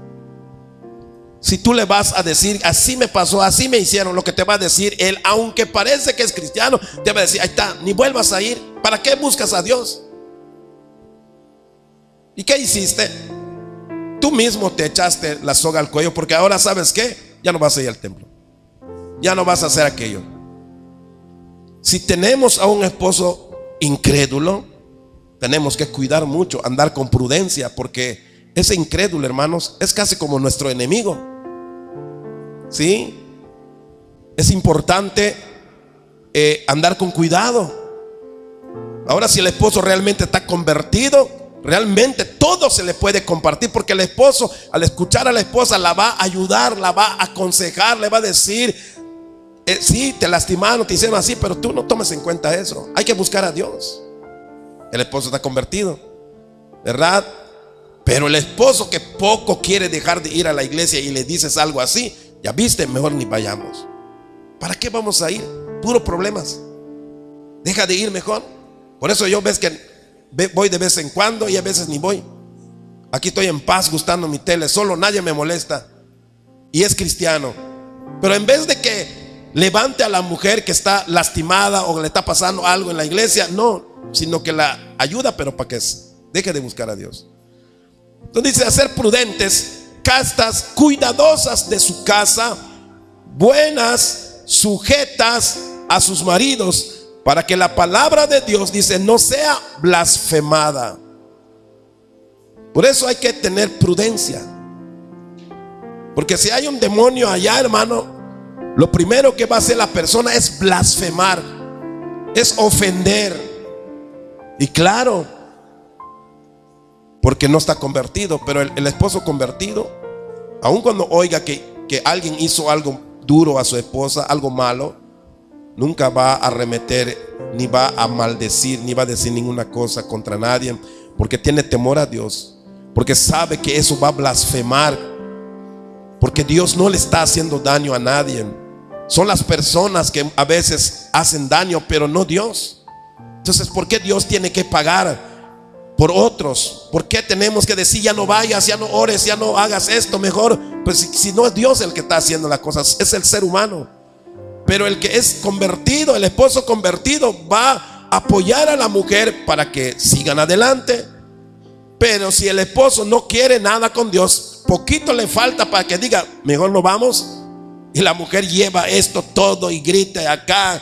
Si tú le vas a decir, así me pasó, así me hicieron, lo que te va a decir él, aunque parece que es cristiano, te va a decir, ahí está, ni vuelvas a ir. ¿Para qué buscas a Dios? ¿Y qué hiciste? Tú mismo te echaste la soga al cuello, porque ahora, ¿sabes qué? Ya no vas a ir al templo, ya no vas a hacer aquello. Si tenemos a un esposo incrédulo, tenemos que cuidar mucho, andar con prudencia, porque ese incrédulo, hermanos, es casi como nuestro enemigo. ¿Sí? Es importante andar con cuidado. Ahora, si el esposo realmente está convertido, realmente todo se le puede compartir, porque el esposo, al escuchar a la esposa, la va a ayudar, la va a aconsejar, le va a decir, sí, te lastimaron, te hicieron así, pero tú no tomes en cuenta eso. Hay que buscar a Dios. El esposo está convertido, ¿verdad? Pero el esposo que poco quiere dejar de ir a la iglesia y le dices algo así, ya viste, mejor ni vayamos. ¿Para qué vamos a ir? Puros problemas. Deja de ir mejor. Por eso yo ves que voy de vez en cuando y a veces ni voy. Aquí estoy en paz gustando mi tele, solo, nadie me molesta. Y es cristiano. Pero en vez de que levante a la mujer que está lastimada o le está pasando algo en la iglesia, no, sino que la ayuda, pero para que deje de buscar a Dios. Entonces dice: ser prudentes, castas, cuidadosas de su casa, buenas, sujetas a sus maridos, para que la palabra de Dios, dice, no sea blasfemada. Por eso hay que tener prudencia. Porque si hay un demonio allá, hermano, lo primero que va a hacer la persona es blasfemar, es ofender. Y claro, porque no está convertido. Pero el esposo convertido, aun cuando oiga que alguien hizo algo duro a su esposa, algo malo, nunca va a arremeter, ni va a maldecir, ni va a decir ninguna cosa contra nadie, porque tiene temor a Dios, porque sabe que eso va a blasfemar, porque Dios no le está haciendo daño a nadie. Son las personas que a veces hacen daño, pero no Dios. Entonces, ¿por qué Dios tiene que pagar por otros? ¿Por qué tenemos que decir: ya no vayas, ya no ores, ya no hagas esto? Mejor, pues si no es Dios el que está haciendo las cosas, es el ser humano. Pero el que es convertido, el esposo convertido, va a apoyar a la mujer para que sigan adelante. Pero si el esposo no quiere nada con Dios, poquito le falta para que diga: mejor no vamos. Y la mujer lleva esto todo y grita acá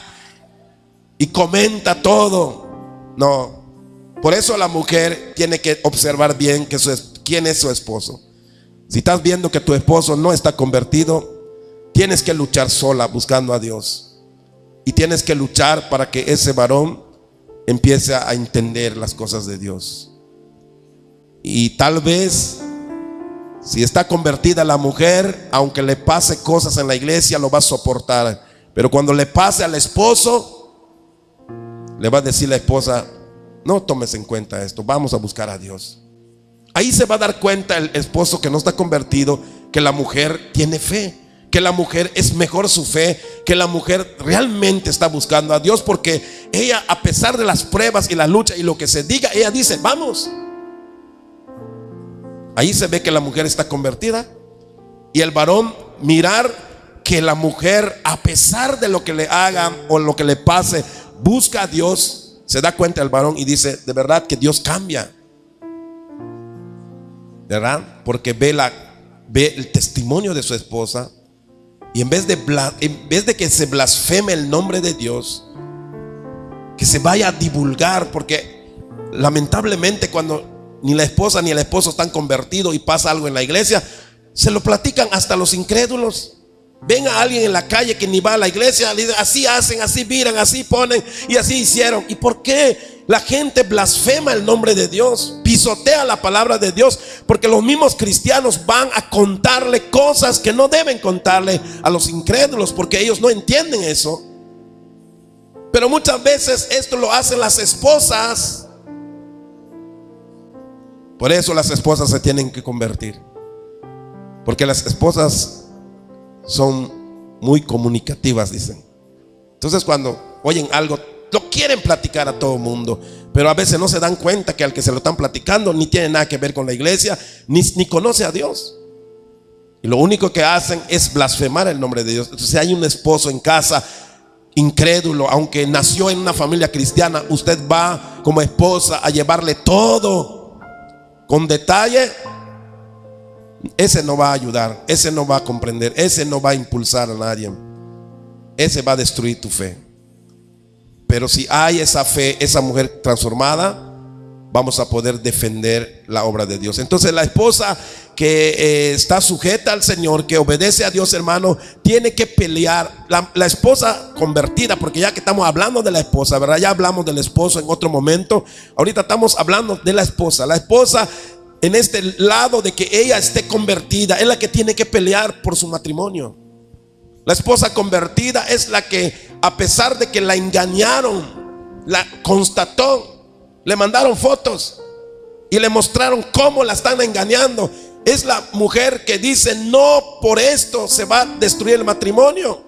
y comenta todo. No. Por eso la mujer tiene que observar bien quién es su esposo. Si estás viendo que tu esposo no está convertido, tienes que luchar sola buscando a Dios. Y tienes que luchar para que ese varón empiece a entender las cosas de Dios. Y tal vez, si está convertida la mujer, aunque le pase cosas en la iglesia, lo va a soportar. Pero cuando le pase al esposo, le va a decir la esposa: no tomes en cuenta esto, vamos a buscar a Dios. Ahí se va a dar cuenta el esposo que no está convertido, que la mujer tiene fe, que la mujer es mejor su fe, que la mujer realmente está buscando a Dios, porque ella, a pesar de las pruebas y la lucha y lo que se diga, ella dice: vamos. Ahí se ve que la mujer está convertida. Y el varón, mirar que la mujer, a pesar de lo que le hagan o lo que le pase, busca a Dios. Se da cuenta el varón y dice: de verdad que Dios cambia, ¿verdad? Porque ve el testimonio de su esposa. Y en vez de que se blasfeme el nombre de Dios, que se vaya a divulgar. Porque lamentablemente, cuando ni la esposa ni el esposo están convertidos y pasa algo en la iglesia, se lo platican hasta los incrédulos. Ven a alguien en la calle que ni va a la iglesia, le dicen: así hacen, así miran, así ponen y así hicieron. ¿Y por qué la gente blasfema el nombre de Dios? Pisotea la palabra de Dios, porque los mismos cristianos van a contarle cosas que no deben contarle a los incrédulos, porque ellos no entienden eso. Pero muchas veces esto lo hacen las esposas. Por eso las esposas se tienen que convertir, porque las esposas son muy comunicativas, dicen. Entonces, cuando oyen algo, lo quieren platicar a todo el mundo, pero a veces no se dan cuenta que al que se lo están platicando ni tiene nada que ver con la iglesia, ni conoce a Dios. Y lo único que hacen es blasfemar el nombre de Dios. Entonces, si hay un esposo en casa incrédulo, aunque nació en una familia cristiana, usted va como esposa a llevarle todo con detalle, ese no va a ayudar, ese no va a comprender, ese no va a impulsar a nadie, ese va a destruir tu fe. Pero si hay esa fe, esa mujer transformada, vamos a poder defender la obra de Dios. Entonces, la esposa que está sujeta al Señor, que obedece a Dios, hermano, tiene que pelear. La esposa convertida, porque ya que estamos hablando de la esposa, ¿verdad? Ya hablamos del esposo en otro momento. Ahorita estamos hablando de la esposa. La esposa, en este lado de que ella esté convertida, es la que tiene que pelear por su matrimonio. La esposa convertida es la que, a pesar de que la engañaron, la constató, le mandaron fotos, y le mostraron cómo la están engañando. Es la mujer que dice: no, por esto se va a destruir el matrimonio.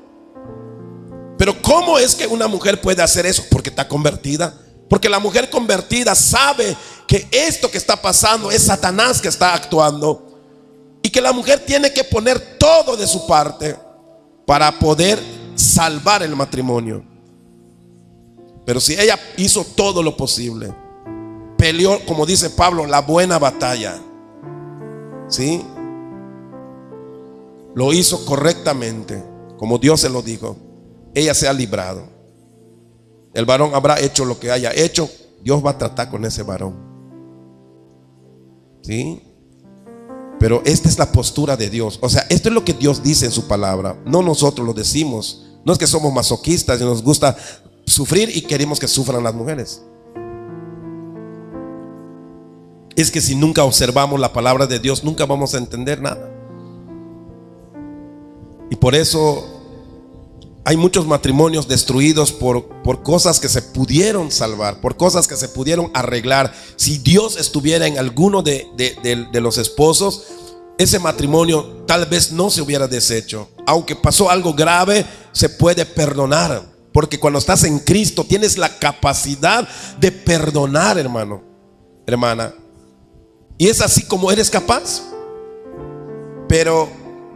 Pero ¿cómo es que una mujer puede hacer eso? Porque está convertida. Porque la mujer convertida sabe que esto que está pasando es Satanás que está actuando, y que la mujer tiene que poner todo de su parte para poder salvar el matrimonio. Pero si ella hizo todo lo posible, peleó, como dice Pablo, la buena batalla, ¿sí? Lo hizo correctamente, como Dios se lo dijo, ella se ha librado. El varón habrá hecho lo que haya hecho, Dios va a tratar con ese varón, ¿sí? Pero esta es la postura de Dios. O sea, esto es lo que Dios dice en su palabra, no nosotros lo decimos. No es que somos masoquistas y nos gusta sufrir y queremos que sufran las mujeres. Es que si nunca observamos la palabra de Dios, nunca vamos a entender nada. Y por eso hay muchos matrimonios destruidos por cosas que se pudieron salvar, por cosas que se pudieron arreglar. Si Dios estuviera en alguno de los esposos, ese matrimonio tal vez no se hubiera deshecho. Aunque pasó algo grave, se puede perdonar, porque cuando estás en Cristo tienes la capacidad de perdonar, hermano, hermana. Y es así como eres capaz. Pero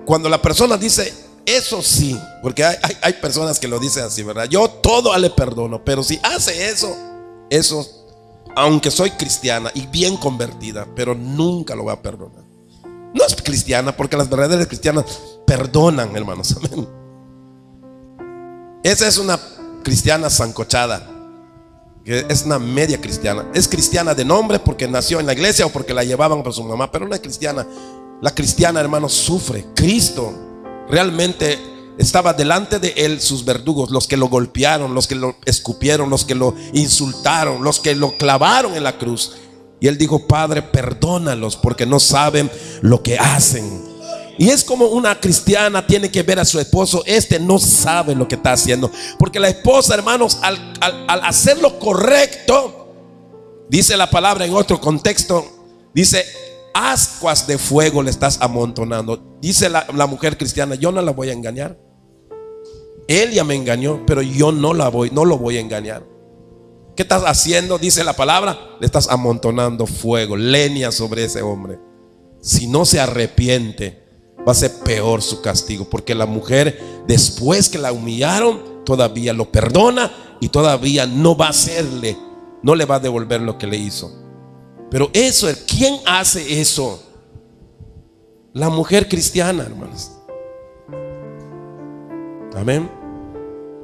cuando la persona dice: eso sí, porque hay personas que lo dicen así, ¿verdad? Yo todo le perdono, pero si hace eso, aunque soy cristiana y bien convertida, pero nunca lo voy a perdonar. No es cristiana, porque las verdaderas cristianas perdonan, hermanos. Amén. Esa es una cristiana sancochada, que es una media cristiana. Es cristiana de nombre porque nació en la iglesia o porque la llevaban por su mamá, pero no es cristiana. La cristiana, hermanos, sufre. Cristo realmente estaba delante de él sus verdugos, los que lo golpearon, los que lo escupieron, los que lo insultaron, los que lo clavaron en la cruz. Y él dijo: Padre, perdónalos porque no saben lo que hacen. Y es como una cristiana tiene que ver a su esposo: este no sabe lo que está haciendo. Porque la esposa, hermanos, al hacer lo correcto, dice la palabra en otro contexto, dice: ascuas de fuego le estás amontonando. Dice la mujer cristiana: yo no la voy a engañar. Él ya me engañó, pero yo no lo voy a engañar. ¿Qué estás haciendo? Dice la palabra: le estás amontonando fuego, leña sobre ese hombre. Si no se arrepiente, va a ser peor su castigo, porque la mujer, después que la humillaron, todavía lo perdona y todavía no va a hacerle, no le va a devolver lo que le hizo. Pero eso, ¿quién hace eso? La mujer cristiana, hermanos. Amén.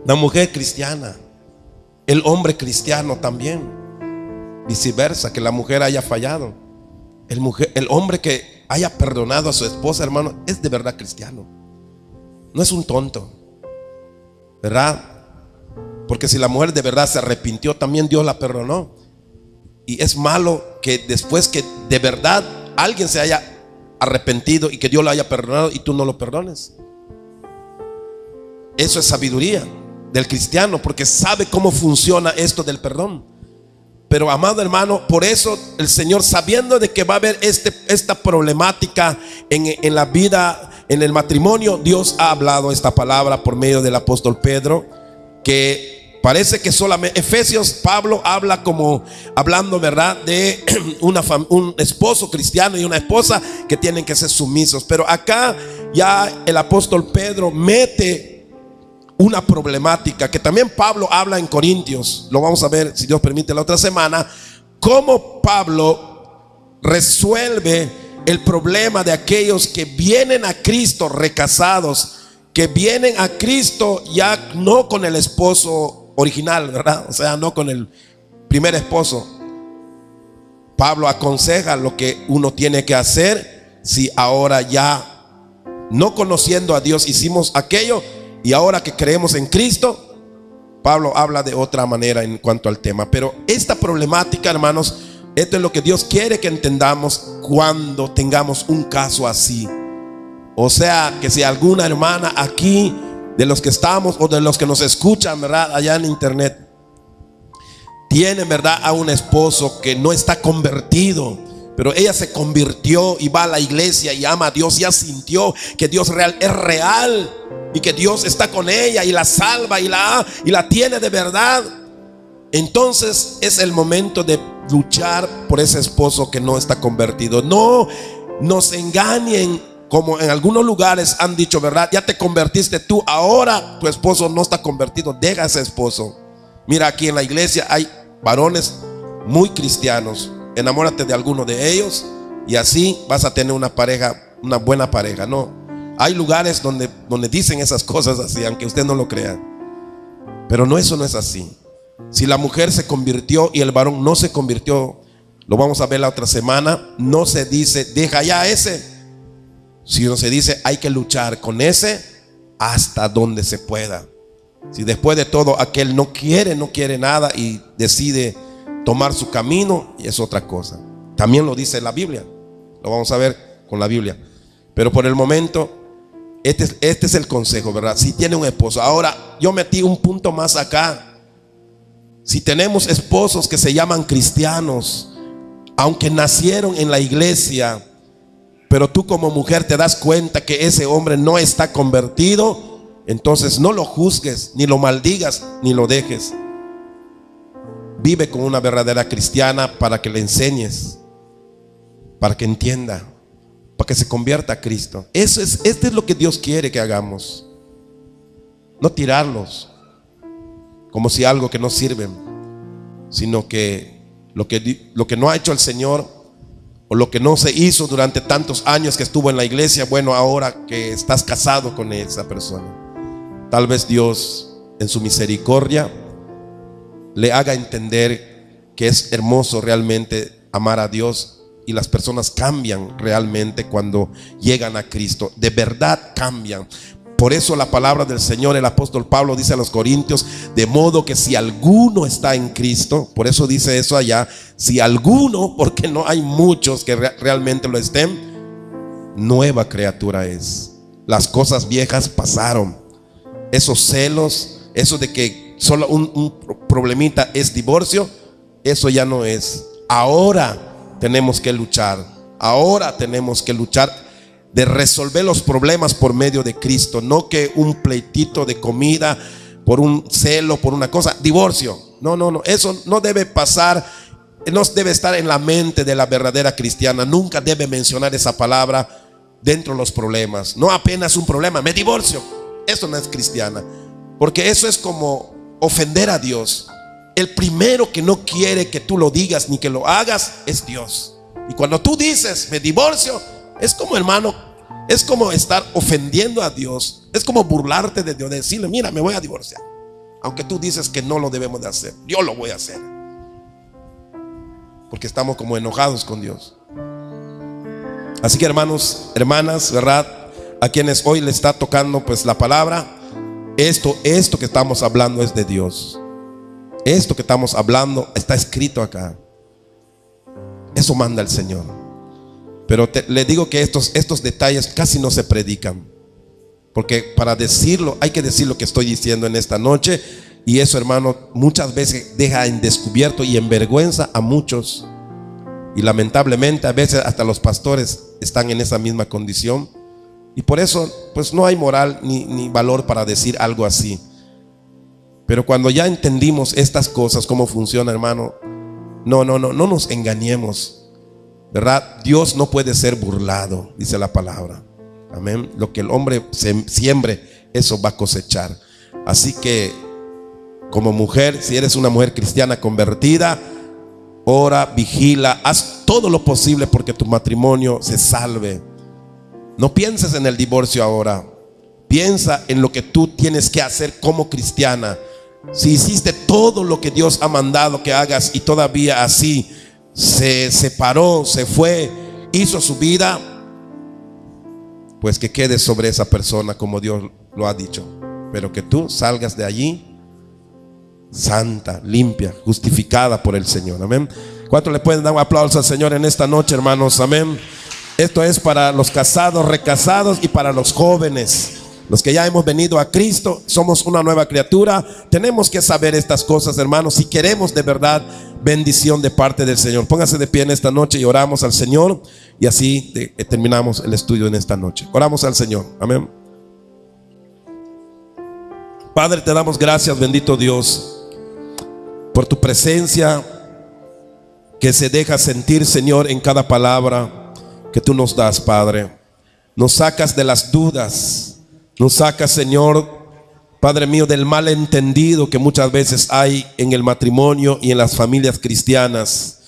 La mujer cristiana. El hombre cristiano también. Viceversa, que la mujer haya fallado. El hombre que haya perdonado a su esposa, hermano, es de verdad cristiano. No es un tonto, ¿verdad? Porque si la mujer de verdad se arrepintió, también Dios la perdonó. Y es malo que después que de verdad alguien se haya arrepentido y que Dios lo haya perdonado y tú no lo perdones. Eso es sabiduría del cristiano, porque sabe cómo funciona esto del perdón. Pero amado hermano, por eso el Señor, sabiendo de que va a haber esta problemática en la vida, en el matrimonio, Dios ha hablado esta palabra por medio del apóstol Pedro, que parece que solamente Efesios, Pablo habla como hablando, ¿verdad?, de un esposo cristiano y una esposa que tienen que ser sumisos. Pero acá ya el apóstol Pedro mete una problemática que también Pablo habla en Corintios. Lo vamos a ver, si Dios permite, la otra semana, cómo Pablo resuelve el problema de aquellos que vienen a Cristo recasados, que vienen a Cristo ya no con el esposo original, ¿verdad? O sea, no con el primer esposo. Pablo aconseja lo que uno tiene que hacer si ahora ya, no conociendo a Dios, hicimos aquello. Y ahora que creemos en Cristo, Pablo habla de otra manera en cuanto al tema. Pero esta problemática, hermanos, esto es lo que Dios quiere que entendamos cuando tengamos un caso así. O sea, que si alguna hermana aquí, de los que estamos o de los que nos escuchan, ¿verdad?, allá en internet, tiene, ¿verdad?, a un esposo que no está convertido, pero ella se convirtió y va a la iglesia y ama a Dios. Ya sintió que Dios es real y que Dios está con ella y la salva y la tiene de verdad. Entonces es el momento de luchar por ese esposo que no está convertido. No nos engañen, como en algunos lugares han dicho, ¿verdad? Ya te convertiste tú, ahora tu esposo no está convertido, deja a ese esposo. Mira, aquí en la iglesia hay varones muy cristianos, enamórate de alguno de ellos y así vas a tener una pareja, una buena pareja. No, hay lugares donde dicen esas cosas así, aunque usted no lo crea, pero no, eso no es así. Si la mujer se convirtió y el varón no se convirtió, lo vamos a ver la otra semana, no se dice deja ya ese, sino se dice hay que luchar con ese hasta donde se pueda. Si después de todo aquel no quiere nada y decide tomar su camino, es otra cosa. También lo dice la Biblia, lo vamos a ver con la Biblia. Pero por el momento este es el consejo, ¿verdad? Si tiene un esposo. Ahora yo metí un punto más acá. Si tenemos esposos que se llaman cristianos, aunque nacieron en la iglesia, pero tú como mujer te das cuenta que ese hombre no está convertido, entonces no lo juzgues, ni lo maldigas, ni lo dejes. Vive con una verdadera cristiana para que le enseñes, para que entienda, para que se convierta a Cristo. Esto es lo que Dios quiere que hagamos. No tirarlos como si algo que no sirve, sino que lo que no ha hecho el Señor, o lo que no se hizo durante tantos años que estuvo en la iglesia, bueno, ahora que estás casado con esa persona, tal vez Dios en su misericordia le haga entender que es hermoso realmente amar a Dios, y las personas cambian realmente cuando llegan a Cristo, de verdad cambian. Por eso la palabra del Señor, el apóstol Pablo dice a los Corintios, de modo que si alguno está en Cristo, por eso dice eso allá, si alguno, porque no hay muchos que realmente lo estén, nueva criatura es. Las cosas viejas pasaron. Esos celos, eso de que solo un problemita es divorcio, eso ya no es. Ahora tenemos que luchar. Ahora tenemos que luchar de resolver los problemas por medio de Cristo. No que un pleitito de comida, por un celo, por una cosa, divorcio. No, eso no debe pasar, no debe estar en la mente de la verdadera cristiana. Nunca debe mencionar esa palabra dentro de los problemas. No apenas un problema, me divorcio. Eso no es cristiana, porque eso es como ofender a Dios. El primero que no quiere que tú lo digas ni que lo hagas es Dios. Y cuando tú dices me divorcio, es como, hermano, es como estar ofendiendo a Dios. Es como burlarte de Dios, decirle mira, me voy a divorciar, aunque tú dices que no lo debemos de hacer. Yo lo voy a hacer, porque estamos como enojados con Dios. Así que hermanos, hermanas, ¿verdad? A quienes hoy le está tocando pues la palabra, esto que estamos hablando es de Dios. Esto que estamos hablando está escrito acá. Eso manda el Señor. Pero le digo que estos detalles casi no se predican, porque para decirlo hay que decir lo que estoy diciendo en esta noche. Y eso, hermano, muchas veces deja en descubierto y en vergüenza a muchos. Y lamentablemente a veces hasta los pastores están en esa misma condición. Y por eso pues no hay moral ni valor para decir algo así. Pero cuando ya entendimos estas cosas, cómo funciona, hermano, no nos engañemos, ¿verdad? Dios no puede ser burlado, dice la palabra. Amén. Lo que el hombre siembre, eso va a cosechar. Así que como mujer, si eres una mujer cristiana convertida, ora, vigila, haz todo lo posible porque tu matrimonio se salve. No pienses en el divorcio ahora. Piensa en lo que tú tienes que hacer como cristiana. Si hiciste todo lo que Dios ha mandado que hagas y todavía así se separó, se fue, hizo su vida, pues que quedes sobre esa persona como Dios lo ha dicho, pero que tú salgas de allí santa, limpia, justificada por el Señor. Amén. ¿Cuántos le pueden dar un aplauso al Señor en esta noche, hermanos? Amén. Esto es para los casados, recasados y para los jóvenes. Los que ya hemos venido a Cristo, somos una nueva criatura. Tenemos que saber estas cosas, hermanos, si queremos de verdad bendición de parte del Señor. Póngase de pie en esta noche y oramos al Señor. Y así terminamos el estudio en esta noche. Oramos al Señor. Amén. Padre, te damos gracias, bendito Dios, por tu presencia que se deja sentir, Señor, en cada palabra que tú nos das, Padre. Nos sacas de las dudas. Nos sacas, Señor, Padre mío, del malentendido que muchas veces hay en el matrimonio y en las familias cristianas.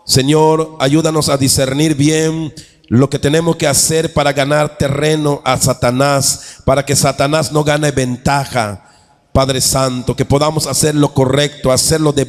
Señor, ayúdanos a discernir bien lo que tenemos que hacer para ganar terreno a Satanás, para que Satanás no gane ventaja. Padre Santo, que podamos hacer lo correcto, hacerlo de